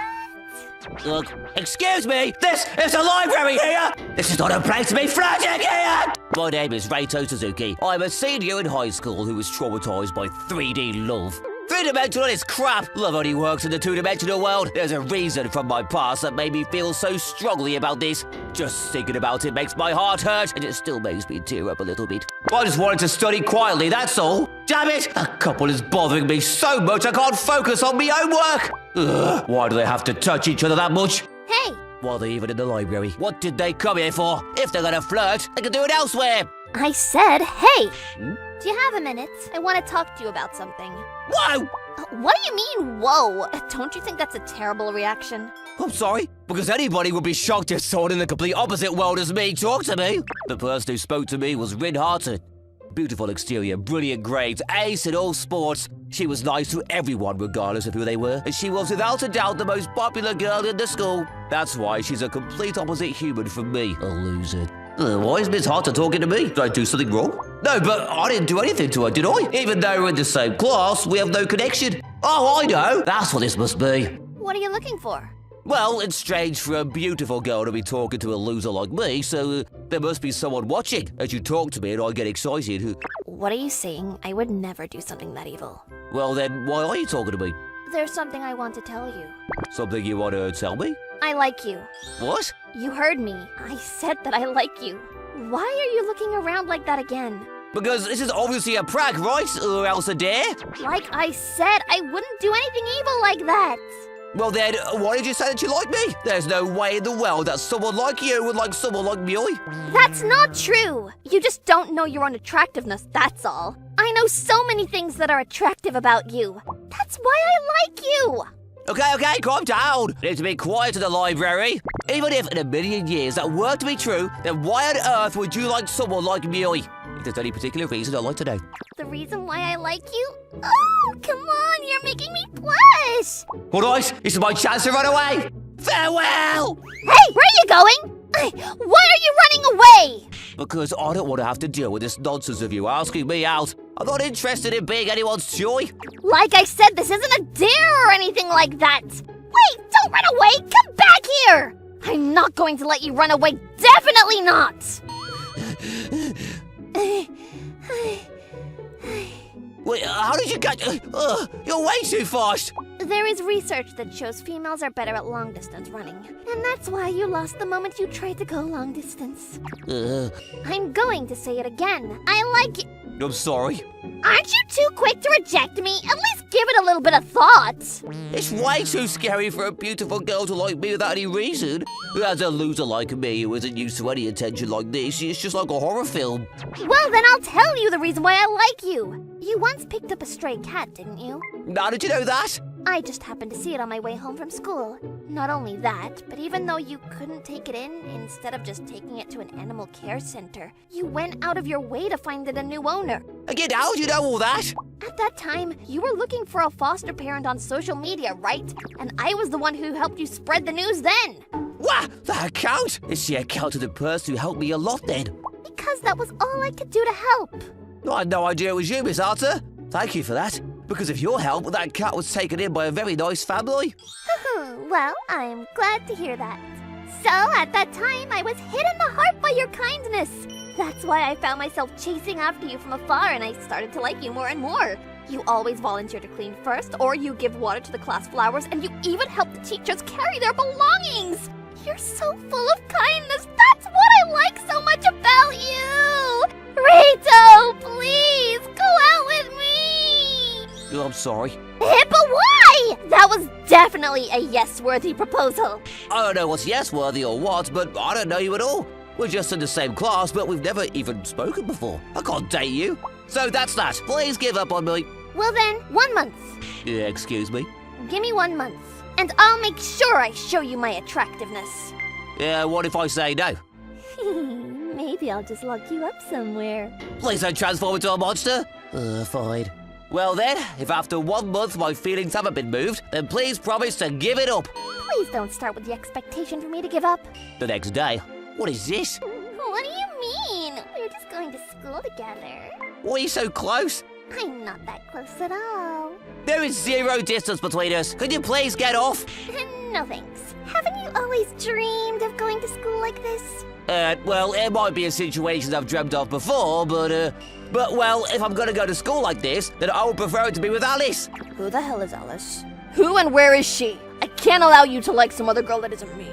Look, excuse me! This is a library here! This is not a place to be flirting here! My name is Reito Suzuki. I'm a senior in high school who was traumatized by 3D love. Three-dimensional is crap! Love only works in the two-dimensional world. There's a reason from my past that made me feel so strongly about this. Just thinking about it makes my heart hurt, and it still makes me tear up a little bit. I just wanted to study quietly, that's all. Damn it! A couple is bothering me so much I can't focus on my own work! Ugh, why do they have to touch each other that much? Hey! Why are they even in the library? What did they come here for? If they're gonna flirt, they can do it elsewhere! I said, hey! Hmm? Do you have a minute? I want to talk to you about something. Whoa! What do you mean, whoa? Don't you think that's a terrible reaction? I'm sorry, because anybody would be shocked if someone in the complete opposite world as me talked to me. The person who spoke to me was Rin-hearted. Beautiful exterior, brilliant grades, ace in all sports. She was nice to everyone regardless of who they were, and she was without a doubt the most popular girl in the school. That's why she's a complete opposite human from me, a loser. Why is Miss Harter talking to me? Did I do something wrong? No, but I didn't do anything to her, did I? Even though we're in the same class, we have no connection. Oh, I know. That's what this must be. What are you looking for? Well, it's strange for a beautiful girl to be talking to a loser like me, so there must be someone watching as you talk to me and I get excited. What are you saying? I would never do something that evil. Well, then why are you talking to me? There's something I want to tell you. Something you want to tell me? I like you. What? You heard me. I said that I like you. Why are you looking around like that again? Because this is obviously a prank, right? Or else a dare? Like I said, I wouldn't do anything evil like that. Well then, why did you say that you like me? There's no way in the world that someone like you would like someone like me. That's not true. You just don't know your own attractiveness, that's all. I know so many things that are attractive about you. That's why I like you. Okay, calm down. You need to be quiet in the library. Even if in a million years that were to be true, then why on earth would you like someone like me? If there's any particular reason, I'd like to know. The reason why I like you? Oh, come on, you're making me blush. All right, this is my chance to run away. Farewell! Hey, where are you going? Why are you running away? Because I don't want to have to deal with this nonsense of you asking me out. I'm not interested in being anyone's joy. Like I said, this isn't a dare or anything like that. Wait, don't run away. Come back here. I'm not going to let you run away. Definitely not. Wait, how did you get... you're way too fast. There is research that shows females are better at long-distance running. And that's why you lost the moment you tried to go long distance. I'm going to say it again. I like it. I'm sorry. Aren't you too quick to reject me? At least give it a little bit of thought. It's way too scary for a beautiful girl to like me without any reason. As a loser like me who isn't used to any attention like this, it's just like a horror film. Well, then I'll tell you the reason why I like you. You once picked up a stray cat, didn't you? How did you know that? I just happened to see it on my way home from school. Not only that, but even though you couldn't take it in, instead of just taking it to an animal care center, you went out of your way to find it a new owner. Again, how do you know all that? At that time, you were looking for a foster parent on social media, right? And I was the one who helped you spread the news then. What? That account? Is she accounted the person who helped me a lot then? Because that was all I could do to help. I had no idea it was you, Miss Arthur. Thank you for that. Because of your help, that cat was taken in by a very nice family. Well, I'm glad to hear that. So, at that time, I was hit in the heart by your kindness. That's why I found myself chasing after you from afar, and I started to like you more and more. You always volunteer to clean first, or you give water to the class flowers, and you even help the teachers carry their belongings. You're so full of kindness. That's what I like so much about you. Rito, please, go out with me. Oh, I'm sorry. But why? That was definitely a yes-worthy proposal. I don't know what's yes-worthy or what, but I don't know you at all. We're just in the same class, but we've never even spoken before. I can't date you. So that's that. Please give up on me. Well then, 1 month. Yeah, excuse me. Give me 1 month, and I'll make sure I show you my attractiveness. Yeah, what if I say no? Maybe I'll just lock you up somewhere. Please don't transform into a monster. Fine. Well then, if after 1 month my feelings haven't been moved, then please promise to give it up. Please don't start with the expectation for me to give up. The next day. What is this? What do you mean? We're just going to school together. Why are you so close? I'm not that close at all. There is 0 distance between us. Could you please get off? No thanks. Haven't you always dreamed of going to school like this? Well, it might be a situation I've dreamt of before, but well, if I'm gonna go to school like this, then I would prefer it to be with Alice. Who the hell is Alice? Who and where is she? I can't allow you to like some other girl that isn't me.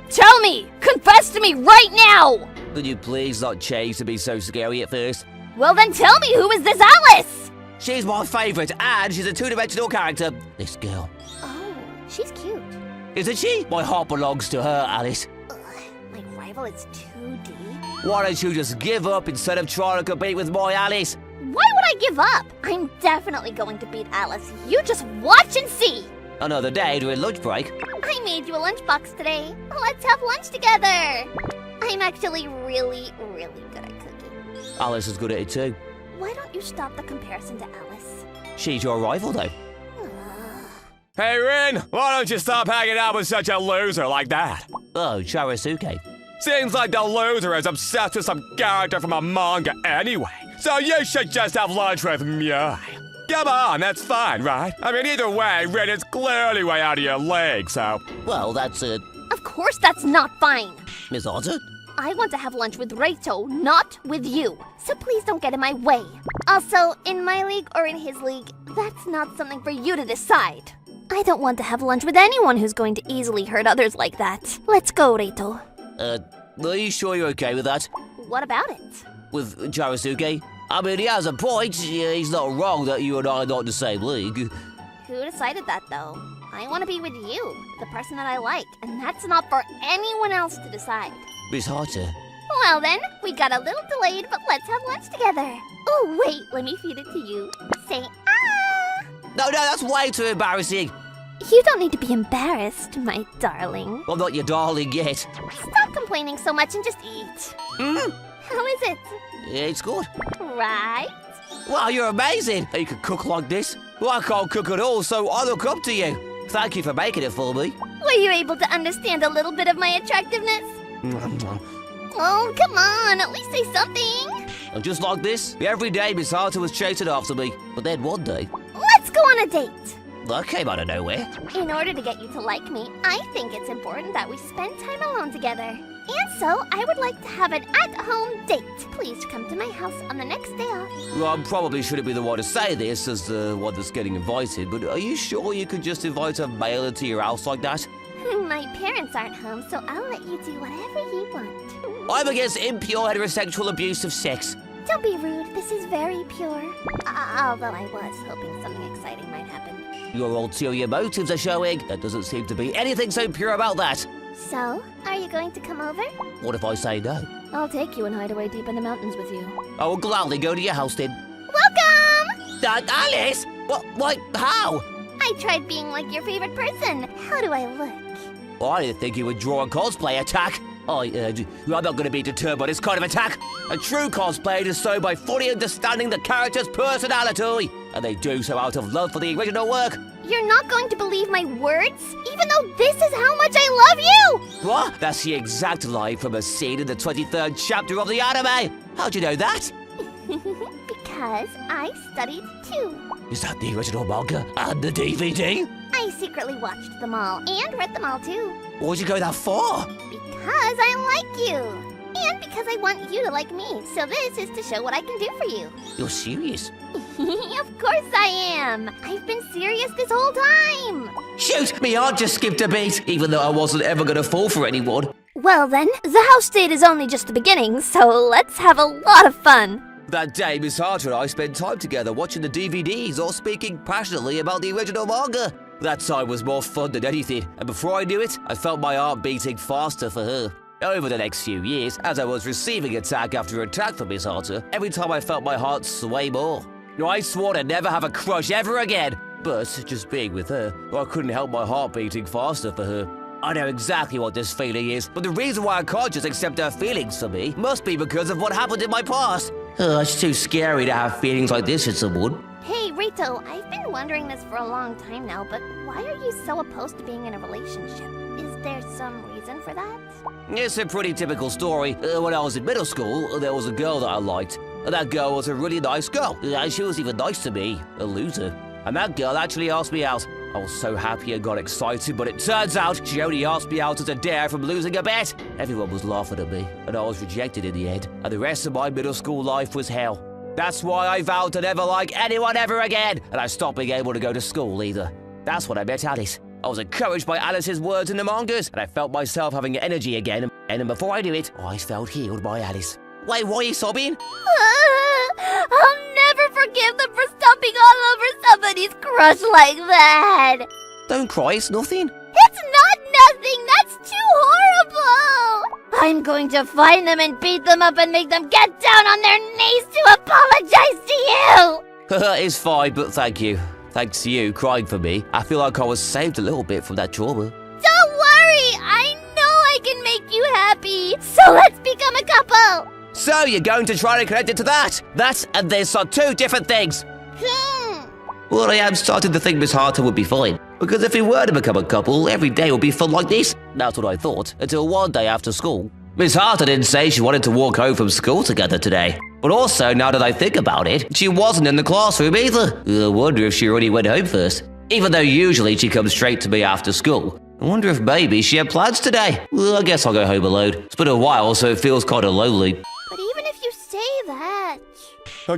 Tell me! Confess to me right now! Could you please not change to be so scary at first? Well then tell me, who is this Alice? She's my favourite, and she's a 2-dimensional character. This girl. Oh, she's cute. Isn't she? My heart belongs to her, Alice. My rival is 2D. Why don't you just give up instead of trying to compete with my Alice? Why would I give up? I'm definitely going to beat Alice. You just watch and see. Another day during lunch break. I made you a lunchbox today. Let's have lunch together. I'm actually really, really good at cooking. Alice is good at it too. Why don't you stop the comparison to Alice? She's your rival though. Hey, Rin, why don't you stop hanging out with such a loser like that? Oh, Charisuke. Seems like the loser is obsessed with some character from a manga anyway, so you should just have lunch with me. Come on, that's fine, right? I mean, either way, Rin is clearly way out of your league, so... Well, that's it. Of course that's not fine. Miss Arthur? I want to have lunch with Reito, not with you. So please don't get in my way. Also, in my league or in his league, that's not something for you to decide. I don't want to have lunch with anyone who's going to easily hurt others like that. Let's go, Reito. Are you sure you're okay with that? What about it? With Charisuke? I mean, he has a point. He's not wrong that you and I are not in the same league. Who decided that, though? I want to be with you, the person that I like, and that's not for anyone else to decide. Miss Arthur? Well then, we got a little delayed, but let's have lunch together. Oh, wait, let me feed it to you. Say, ah! No, that's way too embarrassing. You don't need to be embarrassed, my darling. I'm not your darling yet. Stop complaining so much and just eat. How is it? It's good. Right? Wow, you're amazing. You can cook like this. Well, I can't cook at all, so I look up to you. Thank you for making it for me. Were you able to understand a little bit of my attractiveness? Oh, come on, at least say something. And just like this, every day Miss Arthur was chasing after me. But then one day... Let's go on a date. That came out of nowhere. In order to get you to like me, I think it's important that we spend time alone together. And so, I would like to have an at-home date. Please come to my house on the next day off. Well, I probably shouldn't be the one to say this as the one that's getting invited, but are you sure you could just invite a male into your house like that? My parents aren't home, so I'll let you do whatever you want. I'm against impure heterosexual abuse of sex. Don't be rude, this is very pure. Although I was hoping something exciting might happen. Your ulterior motives are showing. There doesn't seem to be anything so pure about that. So, are you going to come over? What if I say no? I'll take you and hide away deep in the mountains with you. I will gladly go to your house then. Welcome! Alice? What? How? I tried being like your favorite person. How do I look? Well, I didn't think you would draw a cosplay attack. I'm not going to be deterred by this kind of attack. A true cosplayer is so by fully understanding the character's personality. And they do so out of love for the original work. You're not going to believe my words? Even though this is how much I love you! What? That's the exact line from a scene in the 23rd chapter of the anime. How'd you know that? Because I studied too. Is that the original manga and the DVD? I secretly watched them all and read them all too. Why'd you go that far? Because I like you. And because I want you to like me. So this is to show what I can do for you. You're serious? Of course I am. I've been serious this whole time. Shoot! Me heart just skipped a beat, even though I wasn't ever gonna fall for anyone. Well then, the house date is only just the beginning, so let's have a lot of fun. That day, Miss Harter and I spent time together watching the DVDs or speaking passionately about the original manga. That time was more fun than anything, and before I knew it, I felt my heart beating faster for her. Over the next few years, as I was receiving attack after attack from Miss Harter, every time I felt my heart sway more. I swore to never have a crush ever again, but just being with her, I couldn't help my heart beating faster for her. I know exactly what this feeling is, but the reason why I can't just accept her feelings for me must be because of what happened in my past. It's too scary to have feelings like this in someone. Hey, Rito, I've been wondering this for a long time now, but why are you so opposed to being in a relationship? Is there some reason for that? It's a pretty typical story. When I was in middle school, there was a girl that I liked. That girl was a really nice girl, and she was even nice to me, a loser. And that girl actually asked me out. I was so happy and got excited, but it turns out she only asked me out as a dare from losing a bet. Everyone was laughing at me, and I was rejected in the end. And the rest of my middle school life was hell. That's why I vowed to never like anyone ever again, and I stopped being able to go to school either. That's when I met Alice. I was encouraged by Alice's words in the mangas, and I felt myself having energy again, and before I knew it, I felt healed by Alice. Wait, why are you sobbing? I'll never forgive them for stomping all over somebody's crush like that. Don't cry, it's nothing. It's not nothing. That's too horrible. I'm going to find them and beat them up and make them get down on their knees to apologize to you. It's fine, but thank you. Thanks to you crying for me, I feel like I was saved a little bit from that trauma. Don't worry. I know I can make you happy. So let's become a couple. So you're going to try to connect it to that? That and this are two different things. Well, I am starting to think Miss Harter would be fine. Because if we were to become a couple, every day would be fun like this. That's what I thought, until one day after school. Miss Harter didn't say she wanted to walk home from school together today. But also, now that I think about it, she wasn't in the classroom either. I wonder if she already went home first. Even though usually she comes straight to me after school. I wonder if maybe she had plans today. Well, I guess I'll go home alone. It's been a while, so it feels kind of lonely. But even if you say that...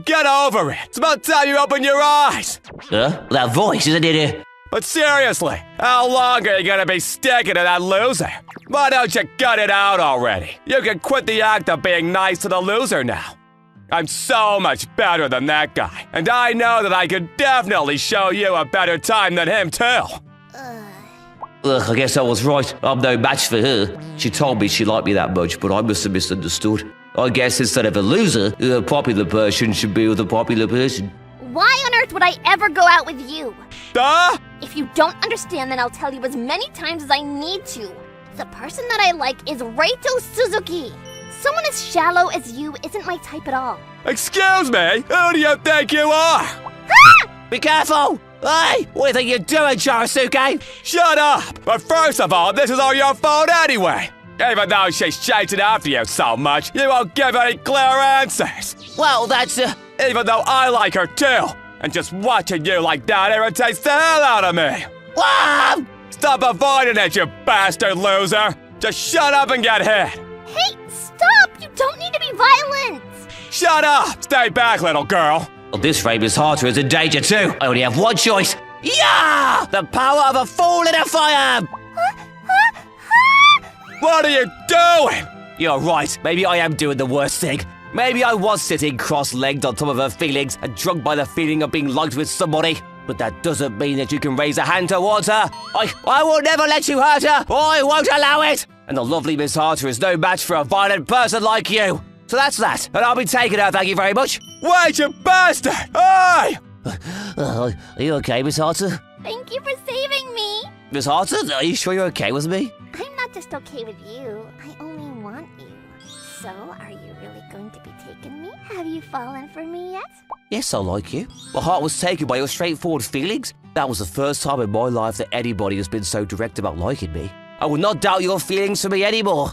Get over it. It's about time you open your eyes. That voice, isn't it? But seriously, how long are you gonna be sticking to that loser? Why don't you cut it out already? You can quit the act of being nice to the loser now. I'm so much better than that guy, and I know that I could definitely show you a better time than him too. I guess I was right. I'm no match for her. She told me she liked me that much, but I must have misunderstood. I guess instead of a loser, a popular person should be with a popular person. Why on earth would I ever go out with you? Duh! If you don't understand, then I'll tell you as many times as I need to. The person that I like is Reito Suzuki. Someone as shallow as you isn't my type at all. Excuse me? Who do you think you are? Be careful! Hey, what do you think you're doing, Charasuke? Shut up! But first of all, this is all your fault anyway. Even though she's chasing after you so much, you won't give any clear answers. Well, that's, Even though I like her too. And just watching you like that irritates the hell out of me. Whoa! Stop avoiding it, you bastard loser. Just shut up and get hit. Hey, stop! You don't need to be violent! Shut up! Stay back, little girl! Well, this Miss Harter is in danger too. I only have one choice. Yeah! The power of a fool in a fire! What are you doing? You're right. Maybe I am doing the worst thing. Maybe I was sitting cross-legged on top of her feelings and drunk by the feeling of being liked with somebody. But that doesn't mean that you can raise a hand towards her. I will never let you hurt her. I won't allow it. And the lovely Miss Harter is no match for a violent person like you. So that's that. And I'll be taking her, thank you very much. Wait, you bastard! Hey! Are you okay, Miss Harter? Thank you for saving me! Miss Harter, are you sure you're okay with me? I'm not just okay with you, I only want you. So, are you really going to be taking me? Have you fallen for me yet? Yes, I like you. My heart was taken by your straightforward feelings. That was the first time in my life that anybody has been so direct about liking me. I will not doubt your feelings for me anymore.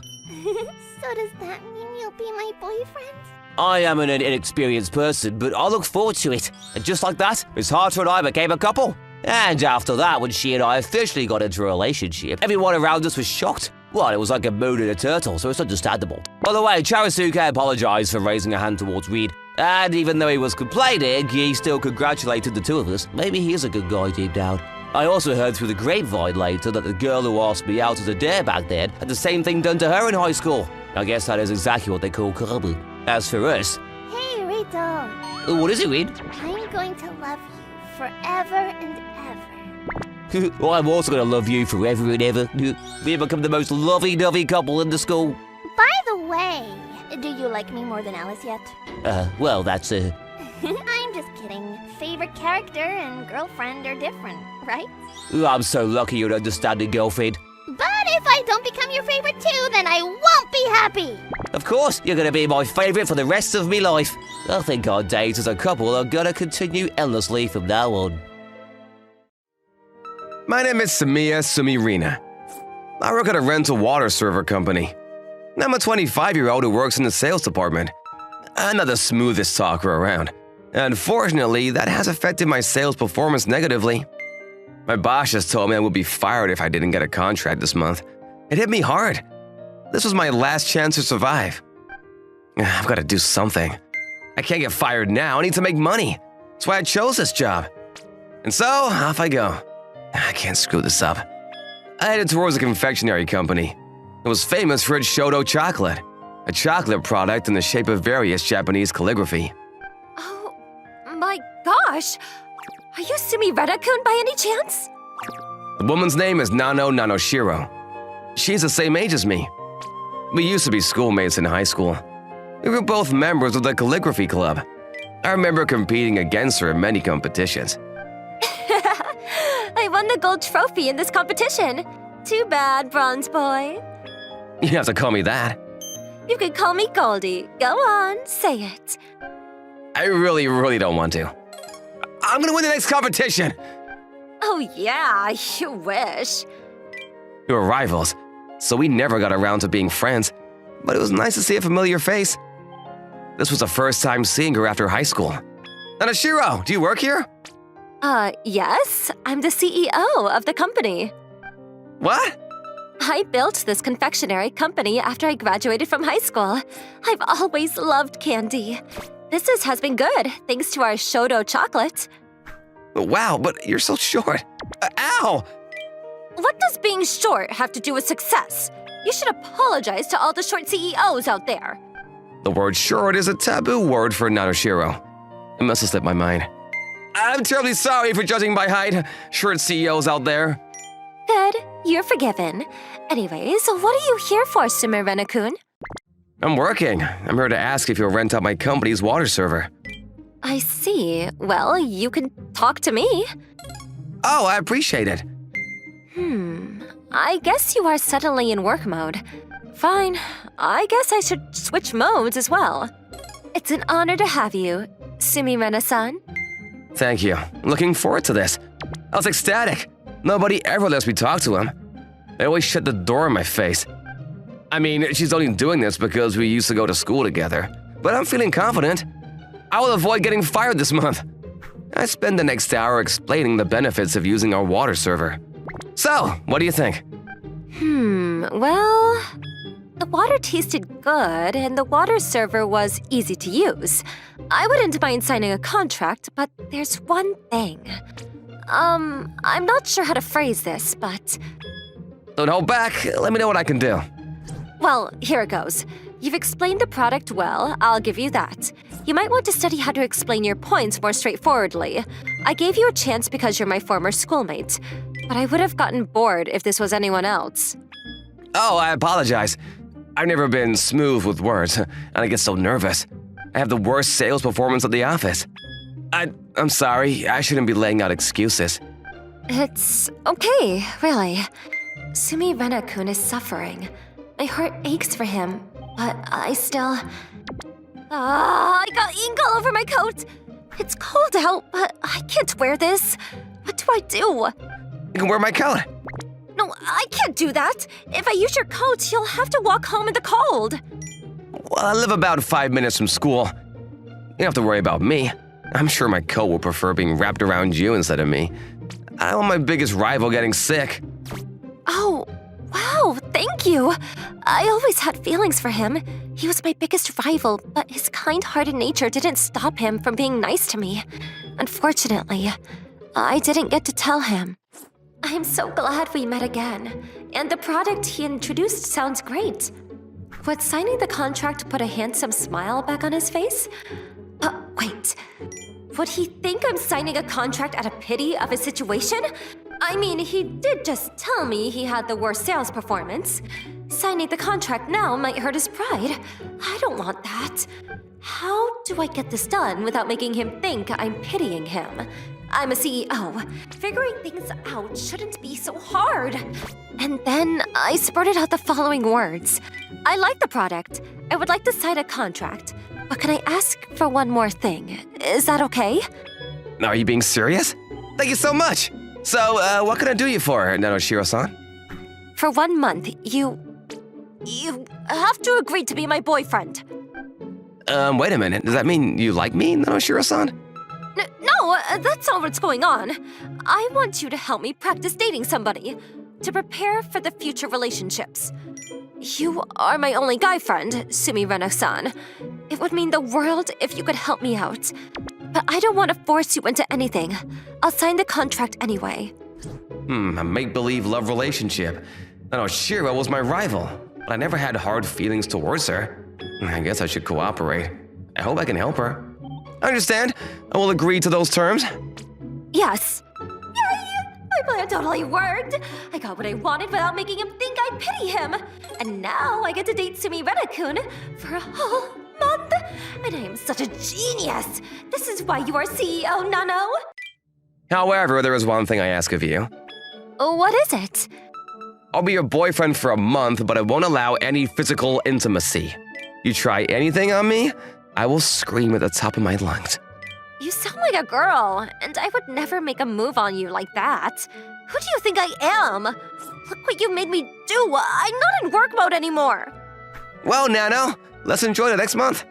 So does that mean you'll be my boyfriend? I am an inexperienced person, but I look forward to it. And just like that, Miss Harter and I became a couple. And after that, when she and I officially got into a relationship, everyone around us was shocked. Well, it was like a moon and a turtle, so it's understandable. By the way, Charasuke apologized for raising a hand towards Reed. And even though he was complaining, he still congratulated the two of us. Maybe he is a good guy deep down. I also heard through the grapevine later that the girl who asked me out as a dare back then had the same thing done to her in high school. I guess that is exactly what they call karma. As for us... Hey, Rito! What is it, Reed? I'm going to love you forever and ever. Well, I'm also going to love you forever and ever. We have become the most lovey-dovey couple in the school. By the way, do you like me more than Alice yet? Well, that's, I'm just kidding. Favorite character and girlfriend are different, right? I'm so lucky you're an understanding girlfriend. But if I don't become your favorite too, then I won't be happy! Of course, you're going to be my favorite for the rest of me life. I think our dates as a couple are going to continue endlessly from now on. My name is Samiya Sumirina. I work at a rental water server company. I'm a 25-year-old who works in the sales department. I'm not the smoothest talker around. Unfortunately, that has affected my sales performance negatively. My boss just told me I would be fired if I didn't get a contract this month. It hit me hard. This was my last chance to survive. I've got to do something. I can't get fired now. I need to make money. That's why I chose this job. And so, off I go. I can't screw this up. I headed towards a confectionery company. It was famous for its Shoto chocolate, a chocolate product in the shape of various Japanese calligraphy. Oh, my gosh! Are you Sumirena-kun by any chance? The woman's name is Nano Nanoshiro. She's the same age as me. We used to be schoolmates in high school. We were both members of the calligraphy club. I remember competing against her in many competitions. I won the gold trophy in this competition. Too bad, bronze boy. You have to call me that. You could call me Goldie. Go on, say it. I really don't want to. I'm gonna win the next competition! Oh yeah, you wish. We were rivals, so we never got around to being friends, but it was nice to see a familiar face. This was the first time seeing her after high school. Nanoshiro, do you work here? Yes. I'm the CEO of the company. What? I built this confectionery company after I graduated from high school. I've always loved candy. Business has been good, thanks to our Shoto chocolate. Wow, but you're so short. Ow! What does being short have to do with success? You should apologize to all the short CEOs out there. The word short is a taboo word for Nanoshiro. It must have slipped my mind. I'm terribly sorry for judging by height, short CEOs out there. Good, you're forgiven. Anyways, what are you here for, Sumirena-kun? I'm working. I'm here to ask if you'll rent out my company's water server. I see. Well, you can talk to me. Oh, I appreciate it. I guess you are suddenly in work mode. Fine. I guess I should switch modes as well. It's an honor to have you, Sumirena-san. Thank you. Looking forward to this. I was ecstatic. Nobody ever lets me talk to him. They always shut the door in my face. I mean, she's only doing this because we used to go to school together. But I'm feeling confident. I will avoid getting fired this month. I spend the next hour explaining the benefits of using our water server. So, what do you think? Well... The water tasted good, and the water server was easy to use. I wouldn't mind signing a contract, but there's one thing. I'm not sure how to phrase this, but... Don't hold back. Let me know what I can do. Well, here it goes. You've explained the product well, I'll give you that. You might want to study how to explain your points more straightforwardly. I gave you a chance because you're my former schoolmate, but I would have gotten bored if this was anyone else. Oh, I apologize. I've never been smooth with words, and I get so nervous. I have the worst sales performance at the office. I'm sorry. I shouldn't be laying out excuses. It's okay, really. Sumi Rena-kun is suffering. My heart aches for him, but I still... I got ink all over my coat. It's cold out, but I can't wear this. What do I do? You can wear my coat. No, I can't do that. If I use your coat, you'll have to walk home in the cold. Well, I live about 5 minutes from school. You don't have to worry about me. I'm sure my coat will prefer being wrapped around you instead of me. I don't want my biggest rival getting sick. Oh, wow, thank you. I always had feelings for him. He was my biggest rival, but his kind-hearted nature didn't stop him from being nice to me. Unfortunately, I didn't get to tell him. I'm so glad we met again, and the product he introduced sounds great. Would signing the contract put a handsome smile back on his face? Wait. Would he think I'm signing a contract out of pity of his situation? I mean, he did just tell me he had the worst sales performance. Signing the contract now might hurt his pride. I don't want that. How do I get this done without making him think I'm pitying him? I'm a CEO. Figuring things out shouldn't be so hard. And then I spurted out the following words. I like the product. I would like to sign a contract. But can I ask for one more thing? Is that okay? Are you being serious? Thank you so much. So, what can I do you for, Nanoshiro-san? For 1 month, you have to agree to be my boyfriend. Wait a minute. Does that mean you like me, Nanoshiro-san? No, that's not what's going on. I want you to help me practice dating somebody, to prepare for the future relationships. You are my only guy friend, Sumi Rena-san. It would mean the world if you could help me out. But I don't want to force you into anything. I'll sign the contract anyway. A make-believe love relationship. Nanoshiro was my rival, but I never had hard feelings towards her. I guess I should cooperate. I hope I can help her. I understand. I will agree to those terms. Yes. Yay! My plan totally worked. I got what I wanted without making him think I pity him. And now I get to date Sumi Rena-kun for a whole month. And I am such a genius. This is why you are CEO, Nano. However, there is one thing I ask of you. What is it? I'll be your boyfriend for a month, but I won't allow any physical intimacy. You try anything on me, I will scream at the top of my lungs. You sound like a girl, and I would never make a move on you like that. Who do you think I am? Look what you made me do. I'm not in work mode anymore. Well, Nano, let's enjoy the next month.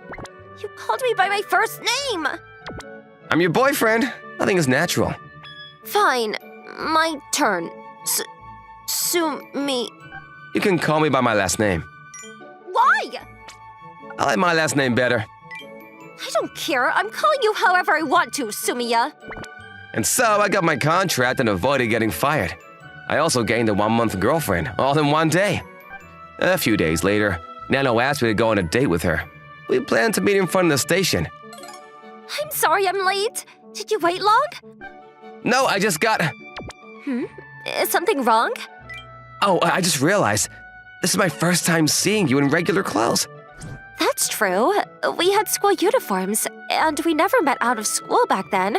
You called me by my first name. I'm your boyfriend. Nothing is natural. Fine. My turn. Sumi. You can call me by my last name. Why? I like my last name better. I don't care. I'm calling you however I want to, Sumiya. And so I got my contract and avoided getting fired. I also gained a 1-month girlfriend, all in one day. A few days later, Nano asked me to go on a date with her. We planned to meet in front of the station. I'm sorry I'm late. Did you wait long? No, I just got... Is something wrong? Oh, I just realized. This is my first time seeing you in regular clothes. That's true. We had school uniforms, and we never met out of school back then.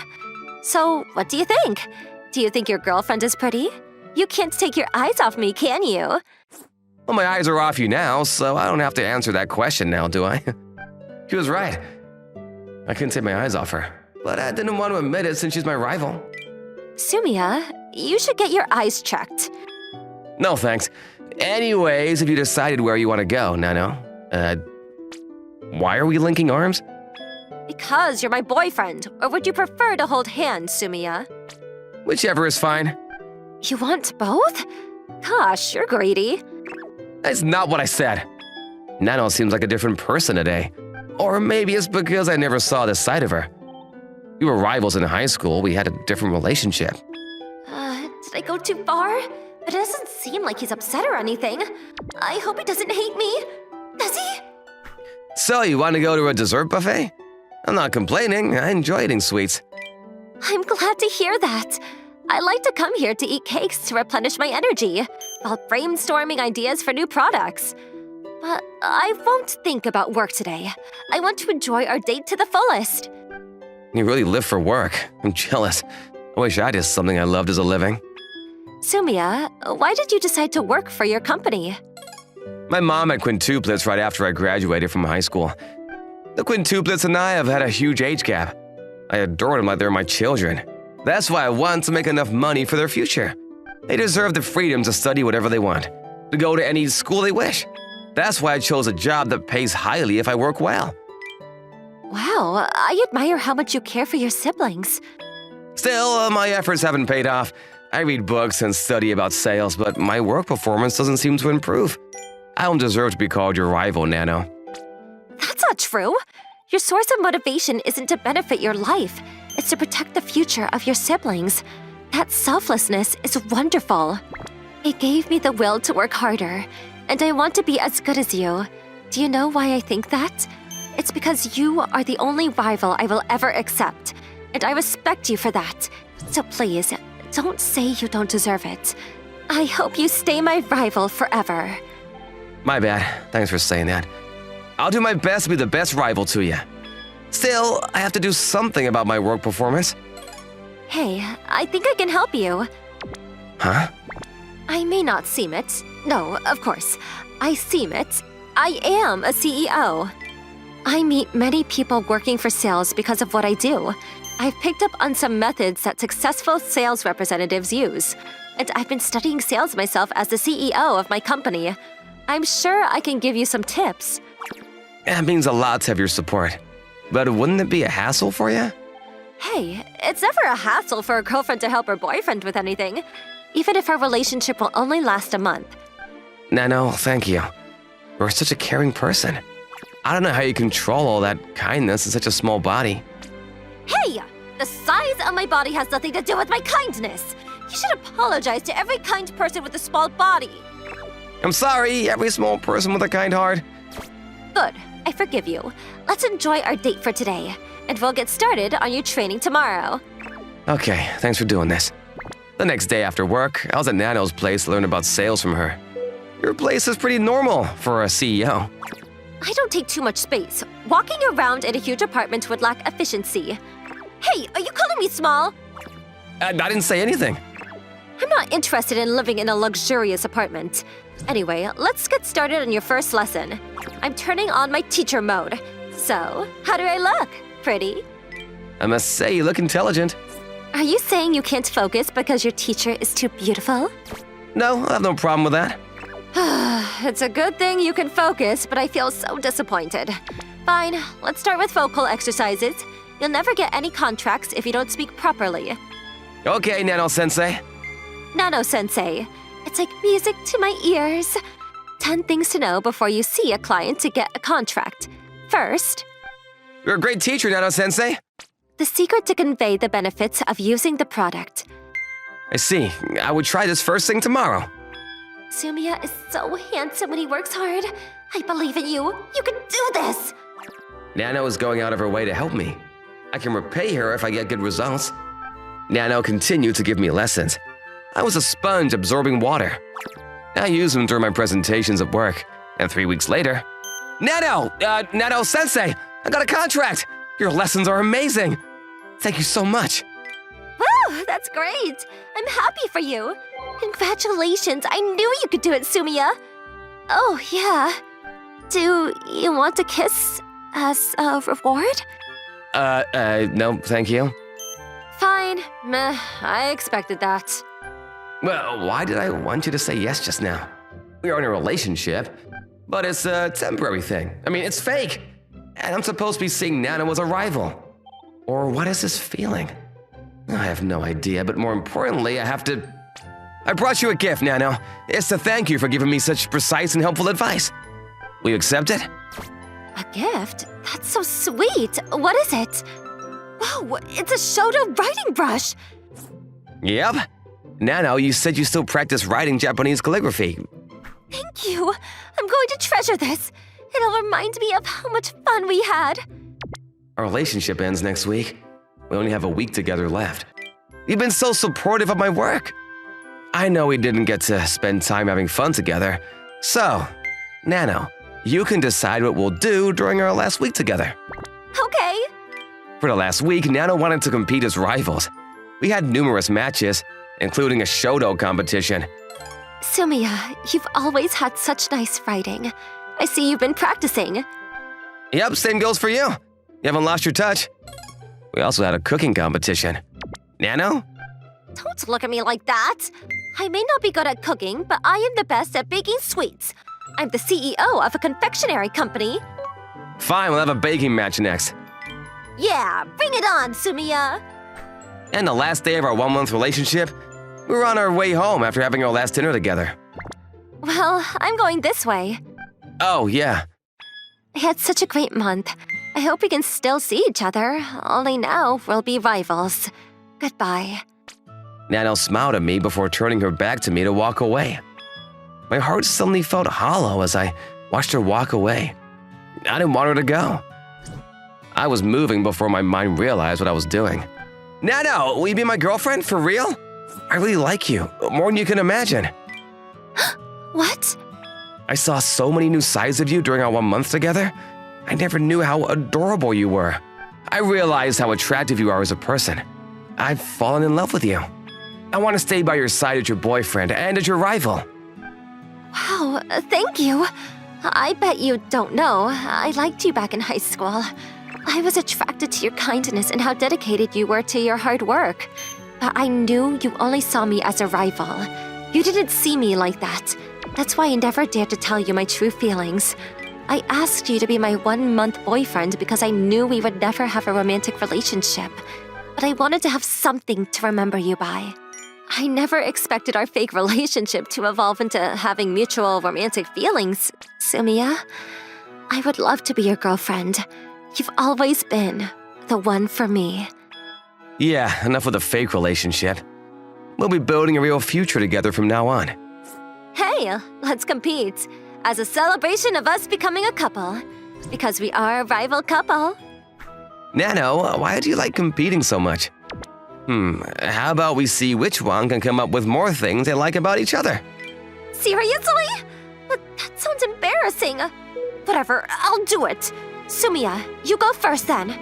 So, what do you think? Do you think your girlfriend is pretty? You can't take your eyes off me, can you? Well, my eyes are off you now, so I don't have to answer that question now, do I? She was right. I couldn't take my eyes off her, but I didn't want to admit it since she's my rival. Sumiya, you should get your eyes checked. No, thanks. Anyways, if you decided where you want to go, Nano, why are we linking arms? Because you're my boyfriend, or would you prefer to hold hands, Sumiya? Whichever is fine. You want both? Gosh, you're greedy. That's not what I said. Nano seems like a different person today. Or maybe it's because I never saw this side of her. We were rivals in high school. We had a different relationship. Did I go too far? It doesn't seem like he's upset or anything. I hope he doesn't hate me. Does he? So, you want to go to a dessert buffet? I'm not complaining. I enjoy eating sweets. I'm glad to hear that. I like to come here to eat cakes to replenish my energy while brainstorming ideas for new products. But I won't think about work today. I want to enjoy our date to the fullest. You really live for work. I'm jealous. I wish I did something I loved as a living. Sumiya, why did you decide to work for your company? My mom had quintuplets right after I graduated from high school. The quintuplets and I have had a huge age gap. I adore them like they're my children. That's why I want to make enough money for their future. They deserve the freedom to study whatever they want, to go to any school they wish. That's why I chose a job that pays highly if I work well. Wow, I admire how much you care for your siblings. Still, my efforts haven't paid off. I read books and study about sales, but my work performance doesn't seem to improve. I don't deserve to be called your rival, Nano. That's not true. Your source of motivation isn't to benefit your life. It's to protect the future of your siblings. That selflessness is wonderful. It gave me the will to work harder, and I want to be as good as you. Do you know why I think that? It's because you are the only rival I will ever accept, and I respect you for that. So please, don't say you don't deserve it. I hope you stay my rival forever. My bad. Thanks for saying that. I'll do my best to be the best rival to you. Still, I have to do something about my work performance. Hey, I think I can help you. Huh? I may not seem it. No, of course. I seem it. I am a CEO. I meet many people working for sales because of what I do. I've picked up on some methods that successful sales representatives use, and I've been studying sales myself as the CEO of my company. I'm sure I can give you some tips. It means a lot to have your support. But wouldn't it be a hassle for you? Hey, it's never a hassle for a girlfriend to help her boyfriend with anything, even if our relationship will only last a month. Nano, thank you. You're such a caring person. I don't know how you control all that kindness in such a small body. Hey! The size of my body has nothing to do with my kindness! You should apologize to every kind person with a small body! I'm sorry, every small person with a kind heart. Good. I forgive you. Let's enjoy our date for today, and we'll get started on your training tomorrow. Okay, thanks for doing this. The next day after work, I was at Nano's place to learn about sales from her. Your place is pretty normal for a CEO. I don't take too much space. Walking around in a huge apartment would lack efficiency. Hey, are you calling me small? I didn't say anything. I'm not interested in living in a luxurious apartment. Anyway, let's get started on your first lesson. I'm turning on my teacher mode. So, how do I look? Pretty? I must say, you look intelligent. Are you saying you can't focus because your teacher is too beautiful? No, I have no problem with that. It's a good thing you can focus, but I feel so disappointed. Fine, let's start with vocal exercises. You'll never get any contracts if you don't speak properly. Okay, Nano-sensei. Nano-sensei, it's like music to my ears. 10 things to know before you see a client to get a contract. First, You're a great teacher, Nano-sensei. the secret to convey the benefits of using the product. I see. I would try this first thing tomorrow. Sumiya is so handsome when he works hard. I believe in you. You can do this! Nano is going out of her way to help me. I can repay her if I get good results. Nano continued to give me lessons. I was a sponge absorbing water. I used them during my presentations at work, and 3 weeks later, Nano-sensei, I got a contract! Your lessons are amazing! Thank you so much. Woo! That's great! I'm happy for you! Congratulations! I knew you could do it, Sumiya! Oh, yeah. Do you want a kiss as a reward? No, thank you. Fine. Meh, I expected that. Well, why did I want you to say yes just now? We are in a relationship, but it's a temporary thing. I mean, it's fake. And I'm supposed to be seeing Nano as a rival. Or what is this feeling? I have no idea, but more importantly, I brought you a gift, Nano. It's to thank you for giving me such precise and helpful advice. Will you accept it? A gift? That's so sweet. What is it? Whoa, it's a Shoto writing brush. Yep. Nano, you said you still practice writing Japanese calligraphy. Thank you. I'm going to treasure this. It'll remind me of how much fun we had. Our relationship ends next week. We only have a week together left. You've been so supportive of my work. I know we didn't get to spend time having fun together. So, Nano, you can decide what we'll do during our last week together. Okay. For the last week, Nano wanted to compete as rivals. We had numerous matches, including a Shoto competition. Sumiya, you've always had such nice writing. I see you've been practicing. Yep, same goes for you. You haven't lost your touch. We also had a cooking competition. Nano? Don't look at me like that. I may not be good at cooking, but I am the best at baking sweets. I'm the CEO of a confectionery company. Fine, we'll have a baking match next. Yeah, bring it on, Sumiya. And the last day of our 1-month relationship, we were on our way home after having our last dinner together. Well, I'm going this way. Oh, yeah. I had such a great month. I hope we can still see each other, only now we'll be rivals. Goodbye. Nano smiled at me before turning her back to me to walk away. My heart suddenly felt hollow as I watched her walk away. I didn't want her to go. I was moving before my mind realized what I was doing. Nano, will you be my girlfriend for real? I really like you, more than you can imagine. What? I saw so many new sides of you during our 1 month together. I never knew how adorable you were. I realized how attractive you are as a person. I've fallen in love with you. I want to stay by your side as your boyfriend and as your rival. Wow, thank you. I bet you don't know, I liked you back in high school. I was attracted to your kindness and how dedicated you were to your hard work. But I knew you only saw me as a rival. You didn't see me like that. That's why I never dared to tell you my true feelings. I asked you to be my 1-month boyfriend because I knew we would never have a romantic relationship. But I wanted to have something to remember you by. I never expected our fake relationship to evolve into having mutual romantic feelings, Sumiya. I would love to be your girlfriend. You've always been the one for me. Yeah, enough with a fake relationship. We'll be building a real future together from now on. Hey, let's compete. As a celebration of us becoming a couple. Because we are a rival couple. Nano, why do you like competing so much? How about we see which one can come up with more things they like about each other? Seriously? But that sounds embarrassing. Whatever, I'll do it. Sumiya, you go first then.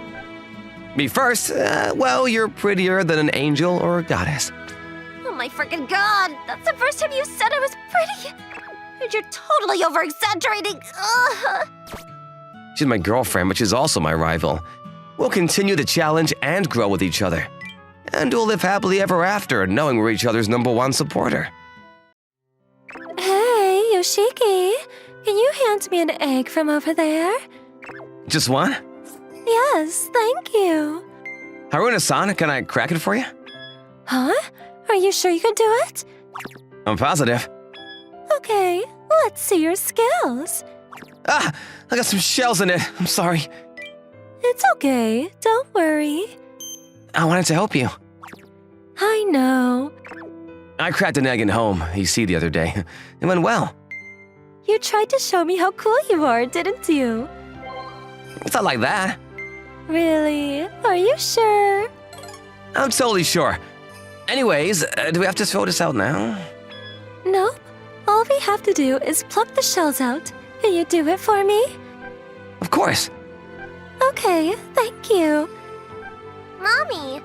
Me first? Well, you're prettier than an angel or a goddess. Oh my freaking god, that's the first time you said I was pretty. And you're totally over-exaggerating. Ugh. She's my girlfriend, but she's also my rival. We'll continue the challenge and grow with each other. And we'll live happily ever after, knowing we're each other's #1 supporter. Hey, Yoshiki, can you hand me an egg from over there? Just one? Yes, thank you. Haruna-san, can I crack it for you? Huh? Are you sure you can do it? I'm positive. Okay, let's see your skills. Ah, I got some shells in it. I'm sorry. It's okay, don't worry. I wanted to help you. I know. I cracked an egg in home, you see, the other day. It went well. You tried to show me how cool you are, didn't you? It's not like that. Really? Are you sure? I'm totally sure. Anyways, do we have to throw this out now? Nope. All we have to do is pluck the shells out. Can you do it for me? Of course. Okay, thank you. Mommy!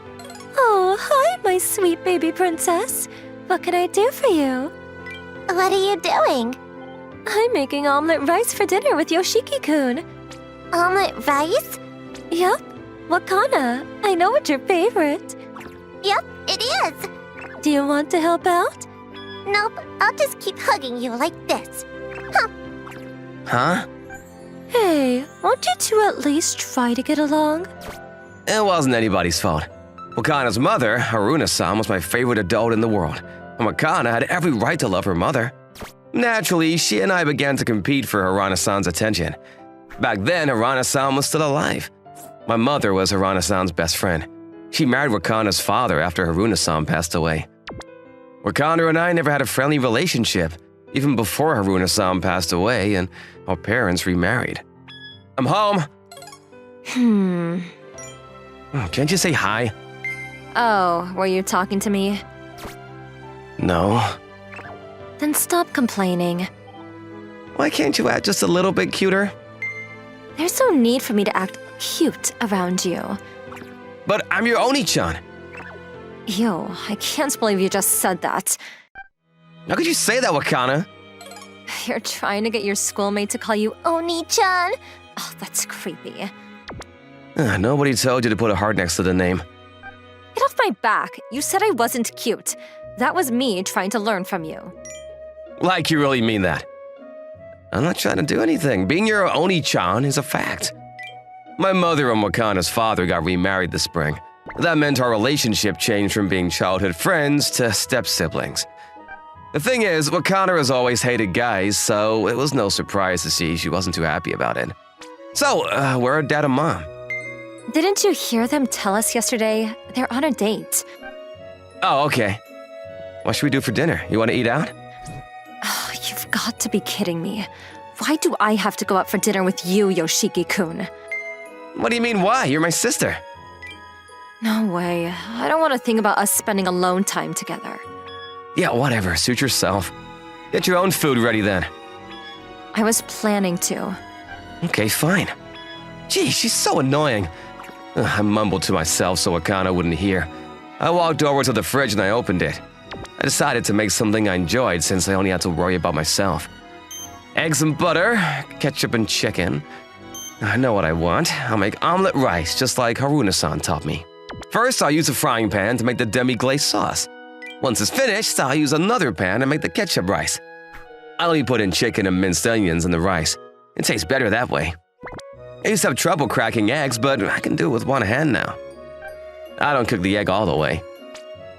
Oh, hi, my sweet baby princess. What can I do for you? What are you doing? I'm making omelet rice for dinner with Yoshiki-kun. Omelet rice? Yup. Wakana, I know it's your favorite. Yep, it is. Do you want to help out? Nope, I'll just keep hugging you like this. Huh? Hey, won't you two at least try to get along? It wasn't anybody's fault. Wakana's mother, Haruna-san, was my favorite adult in the world. And Wakana had every right to love her mother. Naturally, she and I began to compete for Haruna-san's attention. Back then, Haruna-san was still alive. My mother was Haruna-san's best friend. She married Wakana's father after Haruna-san passed away. Wakana and I never had a friendly relationship, even before Haruna-san passed away and our parents remarried. I'm home! Can't you say hi? Oh, were you talking to me? No. Then stop complaining. Why can't you act just a little bit cuter? There's no need for me to act cute around you. But I'm your Oni-chan. Ew, I can't believe you just said that. How could you say that, Wakana? You're trying to get your schoolmate to call you Oni-chan? Oh, that's creepy. Nobody told you to put a heart next to the name. Get off my back. You said I wasn't cute. That was me trying to learn from you. Like you really mean that. I'm not trying to do anything. Being your Oni-chan is a fact. My mother and Wakana's father got remarried this spring. That meant our relationship changed from being childhood friends to step-siblings. The thing is, Wakana has always hated guys, so it was no surprise to see she wasn't too happy about it. So, where are Dad and Mom? Didn't you hear them tell us yesterday? They're on a date. Oh, okay. What should we do for dinner? You want to eat out? Oh, you've got to be kidding me. Why do I have to go out for dinner with you, Yoshiki-kun? What do you mean, why? You're my sister. No way. I don't want to think about us spending alone time together. Yeah, whatever. Suit yourself. Get your own food ready then. I was planning to. Okay, fine. Gee, she's so annoying. I mumbled to myself so Wakana wouldn't hear. I walked over to the fridge and I opened it. I decided to make something I enjoyed since I only had to worry about myself. Eggs and butter, ketchup and chicken. I know what I want. I'll make omelet rice just like Haruna-san taught me. First, I'll use a frying pan to make the demi-glace sauce. Once it's finished, I'll use another pan and make the ketchup rice. I only put in chicken and minced onions in the rice. It tastes better that way. I used to have trouble cracking eggs, but I can do it with one hand now. I don't cook the egg all the way.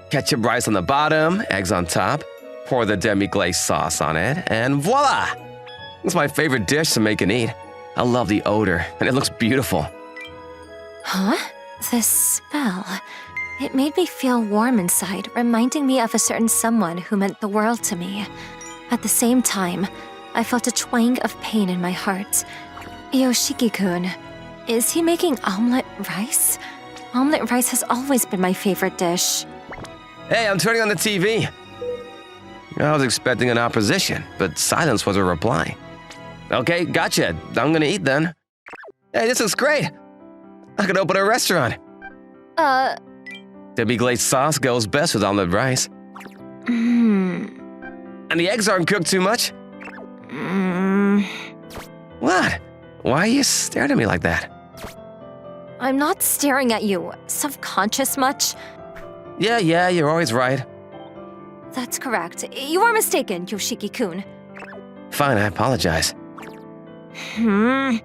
Ketchup rice on the bottom, eggs on top, pour the demi-glace sauce on it, and voila! It's my favorite dish to make and eat. I love the odor, and it looks beautiful. Huh? The smell. It made me feel warm inside, reminding me of a certain someone who meant the world to me. At the same time, I felt a twang of pain in my heart. Yoshiki-kun, is he making omelet rice? Omelet rice has always been my favorite dish. Hey, I'm turning on the TV. I was expecting an opposition, but silence was a reply. Okay, gotcha. I'm gonna eat then. Hey, this looks great. I could open a restaurant. Demi-glace sauce goes best with omelet rice. And the eggs aren't cooked too much? What? Why are you staring at me like that? I'm not staring at you. Self-conscious much? Yeah, you're always right. That's correct. You are mistaken, Yoshiki-kun. Fine, I apologize. Dude,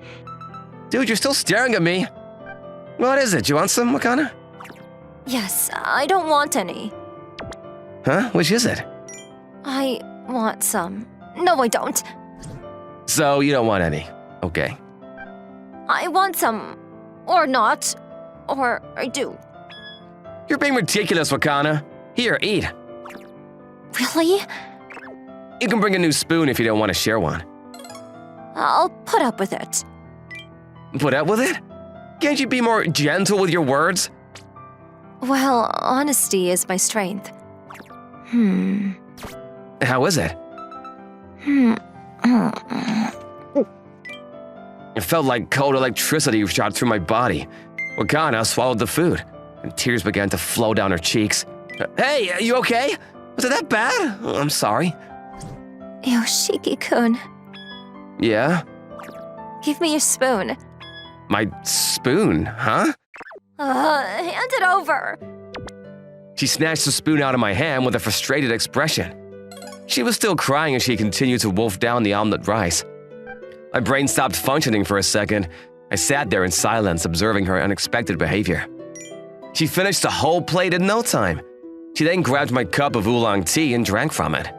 you're still staring at me. What is it? You want some, Wakana? Yes, I don't want any. Huh? Which is it? I want some. No, I don't. So you don't want any. Okay. I want some. Or not. Or I do. You're being ridiculous, Wakana. Here, eat. Really? You can bring a new spoon if you don't want to share one. I'll put up with it. Put up with it? Can't you be more gentle with your words? Well, honesty is my strength. How is it? It felt like cold electricity shot through my body. Wakana swallowed the food, and tears began to flow down her cheeks. Hey, are you okay? Was it that bad? I'm sorry. Yoshiki-kun, Yeah? give me your spoon. My spoon, huh? Hand it over. She snatched the spoon out of my hand with a frustrated expression. She was still crying as she continued to wolf down the omelet rice. My brain stopped functioning for a second. I sat there in silence, observing her unexpected behavior. She finished the whole plate in no time. She then grabbed my cup of oolong tea and drank from it.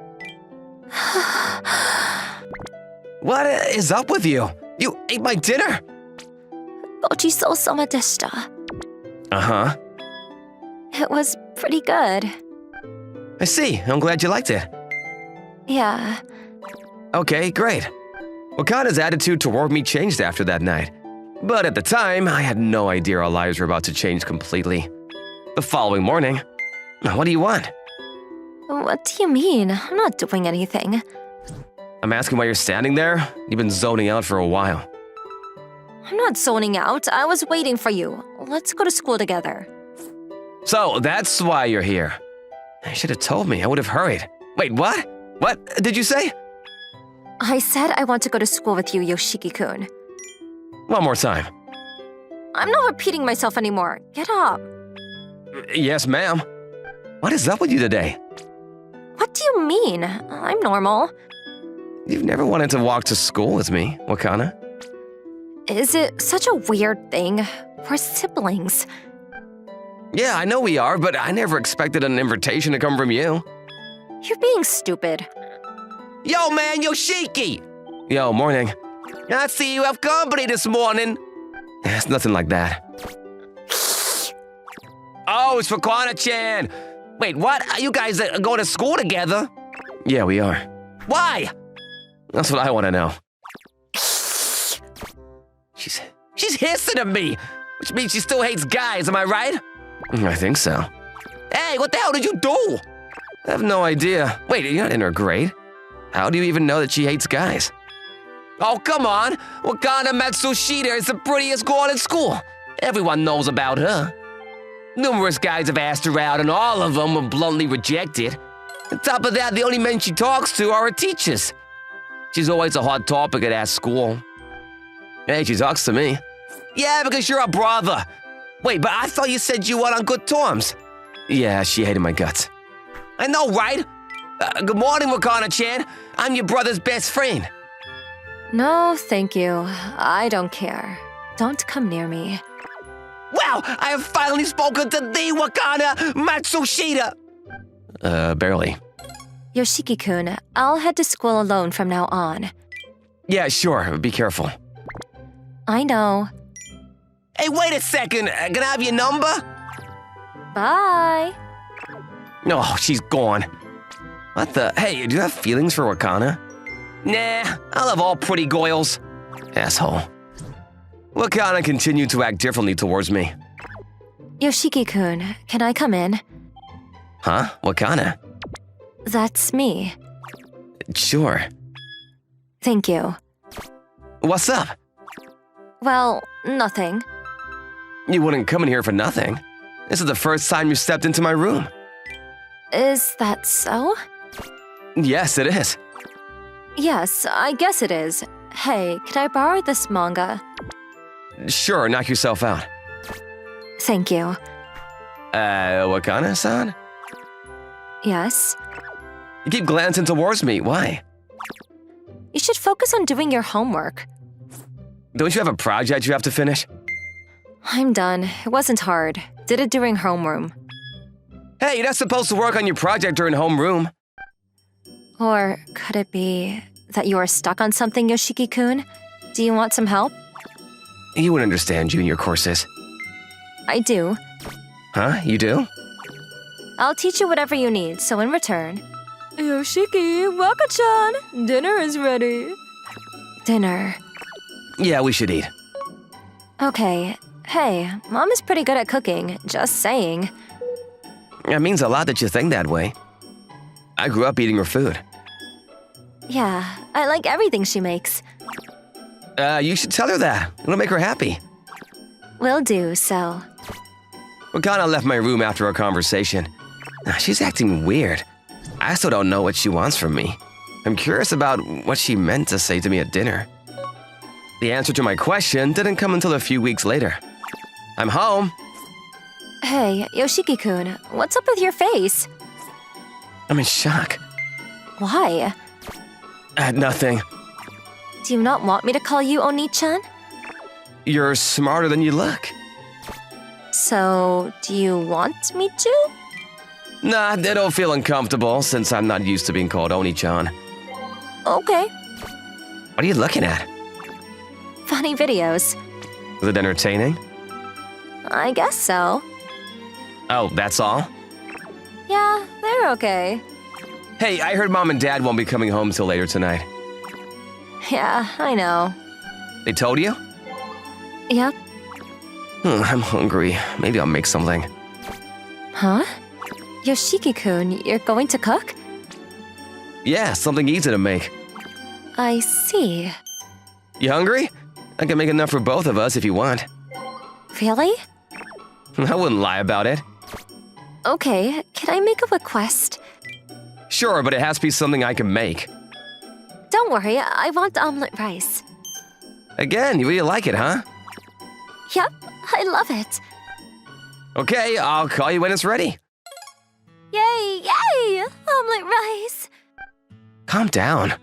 What is up with you? You ate my dinner? ごちそうさまでした. Uh-huh. It was pretty good. I see. I'm glad you liked it. Yeah. Okay, great. Wakana's attitude toward me changed after that night. But at the time, I had no idea our lives were about to change completely. The following morning, what do you want? What do you mean? I'm not doing anything. I'm asking why you're standing there? You've been zoning out for a while. I'm not zoning out. I was waiting for you. Let's go to school together. So, that's why you're here. You should have told me. I would have hurried. Wait, what? What did you say? I said I want to go to school with you, Yoshiki-kun. One more time. I'm not repeating myself anymore. Get up. Yes, ma'am. What is up with you today? What do you mean? I'm normal. You've never wanted to walk to school with me, Wakana. Is it such a weird thing? We're siblings. Yeah, I know we are, but I never expected an invitation to come from you. You're being stupid. Yo, man, Yoshiki! Yo, morning. I see you have company this morning. It's nothing like that. Oh, it's for Kwana-chan. Wait, what? Are you guys going to school together? Yeah, we are. Why? That's what I want to know. She's hissing at me, which means she still hates guys, am I right? I think so. Hey, what the hell did you do? I have no idea. Wait, you're not in her grade. How do you even know that she hates guys? Oh, come on. Wakana Matsushita is the prettiest girl in school. Everyone knows about her. Numerous guys have asked her out, and all of them were bluntly rejected. On top of that, the only men she talks to are her teachers. She's always a hot topic at our school. Hey, she talks to me. Yeah, because you're a brother. Wait, but I thought you said you weren't on good terms. Yeah, she hated my guts. I know, right? Good morning, Wakana-chan. I'm your brother's best friend. No, thank you. I don't care. Don't come near me. Wow, I have finally spoken to the Wakana Matsushita. Barely. Yoshiki-kun, I'll head to school alone from now on. Yeah, sure. Be careful. I know. Hey, wait a second. Can I have your number? Bye. Oh, she's gone. What the? Hey, do you have feelings for Wakana? Nah, I love all pretty girls. Asshole. Wakana continued to act differently towards me. Yoshiki-kun, can I come in? Huh? Wakana? That's me. Sure. Thank you. What's up? Well, nothing. You wouldn't come in here for nothing. This is the first time you stepped into my room. Is that so? Yes, it is. Yes, I guess it is. Hey, can I borrow this manga? Sure, knock yourself out. Thank you. Wakana-san? Yes? You keep glancing towards me. Why? You should focus on doing your homework. Don't you have a project you have to finish? I'm done. It wasn't hard. Did it during homeroom. Hey, you're not supposed to work on your project during homeroom. Or could it be that you are stuck on something, Yoshiki-kun? Do you want some help? You would understand junior courses. I do. Huh? You do? I'll teach you whatever you need, so in return... Yoshiki, Waka-chan, dinner is ready. Dinner. Yeah, we should eat. Okay. Hey, Mom is pretty good at cooking, just saying. It means a lot that you think that way. I grew up eating her food. Yeah, I like everything she makes. You should tell her that. It'll make her happy. Will do, so... Wakana left my room after our conversation. She's acting weird. I still don't know what she wants from me. I'm curious about what she meant to say to me at dinner. The answer to my question didn't come until a few weeks later. I'm home. Hey, Yoshiki-kun, what's up with your face? I'm in shock. Why? Nothing. Do you not want me to call you Oni-chan? You're smarter than you look. So, do you want me to? Nah, it'll feel uncomfortable since I'm not used to being called Oni-chan. Okay. What are you looking at? Funny videos. Is it entertaining? I guess so. Oh, that's all? Yeah, they're okay. Hey, I heard Mom and Dad won't be coming home till later tonight. Yeah, I know. They told you? Yep. I'm hungry. Maybe I'll make something. Huh? Yoshiki-kun, you're going to cook? Yeah, something easy to make. I see. You hungry? I can make enough for both of us if you want. Really? I wouldn't lie about it. Okay, can I make a request? Sure, but it has to be something I can make. Don't worry, I want omelet rice. Again, you really like it, huh? Yep, I love it. Okay, I'll call you when it's ready. Yay, yay! Omelet rice! Calm down.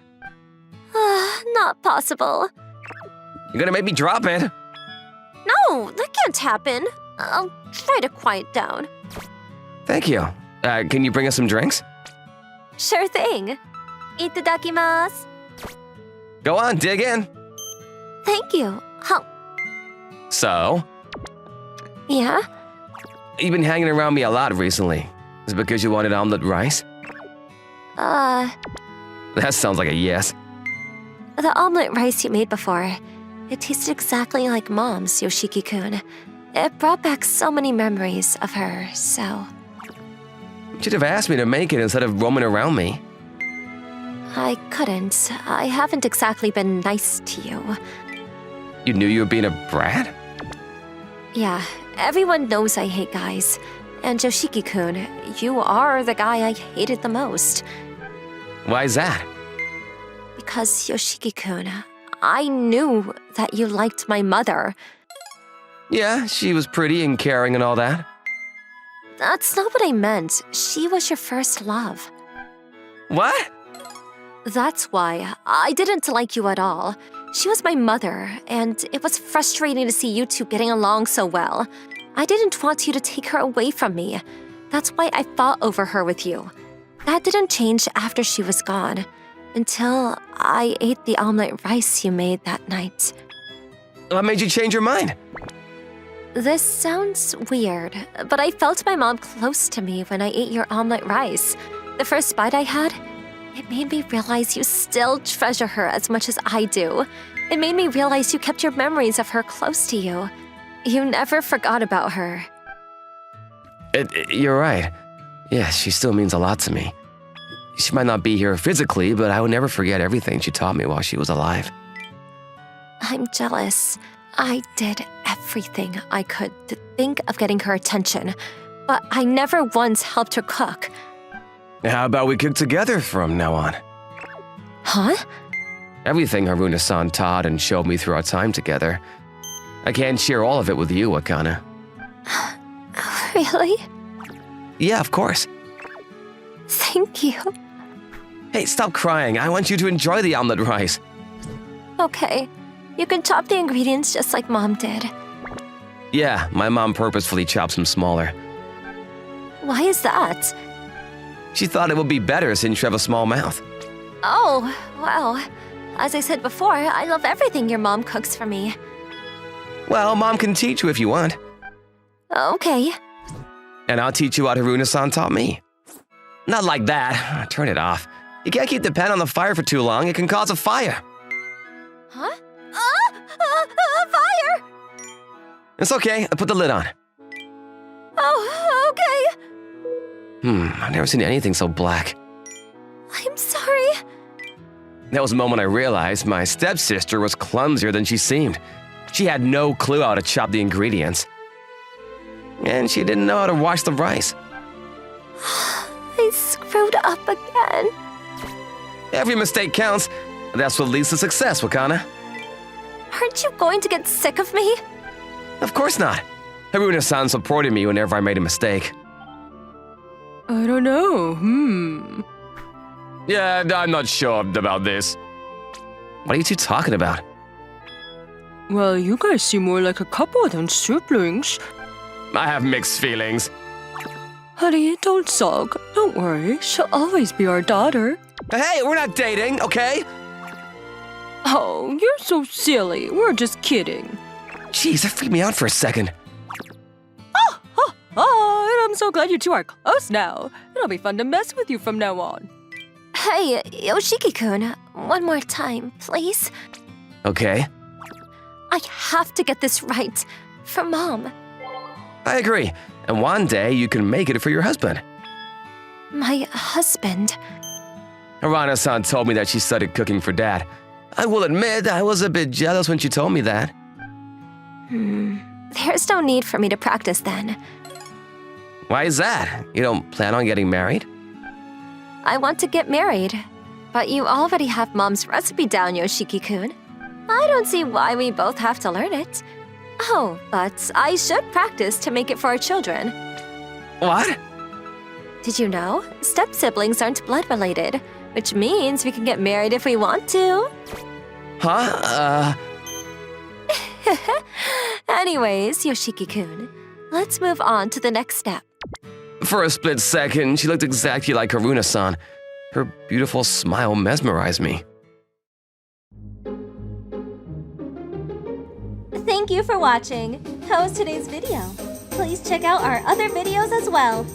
Not possible. You're gonna make me drop it. No, that can't happen. I'll try to quiet down. Thank you. Can you bring us some drinks? Sure thing. Itadakimasu. Go on, dig in. Thank you. Huh. So, Yeah? you've been hanging around me a lot recently. Is it because you wanted omelet rice? That sounds like a yes. The omelet rice you made before, it tasted exactly like Mom's, Yoshiki-kun. It brought back so many memories of her, so... You should have asked me to make it instead of roaming around me. I couldn't. I haven't exactly been nice to you. You knew you were being a brat? Yeah, everyone knows I hate guys. And Yoshiki-kun, you are the guy I hated the most. Why is that? Because Yoshiki-kun, I knew that you liked my mother. Yeah, she was pretty and caring and all that. That's not what I meant. She was your first love. What? That's why I didn't like you at all. She was my mother, and it was frustrating to see you two getting along so well. I didn't want you to take her away from me. That's why I fought over her with you. That didn't change after she was gone, until I ate the omelet rice you made that night. What made you change your mind? This sounds weird, but I felt my mom close to me when I ate your omelet rice. The first bite I had, it made me realize you still treasure her as much as I do. It made me realize you kept your memories of her close to you. You never forgot about her. You're right. Yeah, she still means a lot to me. She might not be here physically, but I will never forget everything she taught me while she was alive. I'm jealous. I did everything I could to think of getting her attention, but I never once helped her cook. How about we cook together from now on? Huh? Everything Haruna-san taught and showed me through our time together. I can't share all of it with you, Akana. Really? Yeah, of course. Thank you. Hey, stop crying. I want you to enjoy the omelet rice. Okay. You can chop the ingredients just like Mom did. Yeah, my mom purposefully chops them smaller. Why is that? She thought it would be better since you have a small mouth. Oh, well, as I said before, I love everything your mom cooks for me. Well, Mom can teach you if you want. Okay. And I'll teach you what Haruna-san taught me. Not like that. Turn it off. You can't keep the pan on the fire for too long. It can cause a fire. Huh? Fire! It's okay. I put the lid on. Oh, okay. I've never seen anything so black. I'm sorry. That was the moment I realized my stepsister was clumsier than she seemed. She had no clue how to chop the ingredients. And she didn't know how to wash the rice. I screwed up again. Every mistake counts. That's what leads to success, Wakana. Aren't you going to get sick of me? Of course not. Haruna-san supported me whenever I made a mistake. I don't know, Yeah, I'm not sure about this. What are you two talking about? Well, you guys seem more like a couple than siblings. I have mixed feelings. Honey, don't sulk. Don't worry, she'll always be our daughter. Hey, we're not dating, okay? Oh, you're so silly. We're just kidding. Jeez, that freaked me out for a second. Oh, and I'm so glad you two are close now. It'll be fun to mess with you from now on. Hey, Yoshiki-kun, one more time, please. Okay, I have to get this right. For Mom. I agree. And one day you can make it for your husband. My husband. Hirano-san told me that she studied cooking for Dad. I will admit I was a bit jealous when she told me that. There's no need for me to practice then. Why is that? You don't plan on getting married? I want to get married. But you already have Mom's recipe down, Yoshiki-kun. I don't see why we both have to learn it. Oh, but I should practice to make it for our children. What? Did you know? Step-siblings aren't blood-related, which means we can get married if we want to. Huh? Anyways, Yoshiki-kun, let's move on to the next step. For a split second, she looked exactly like Haruna-san. Her beautiful smile mesmerized me. Thank you for watching. That was today's video. Please check out our other videos as well.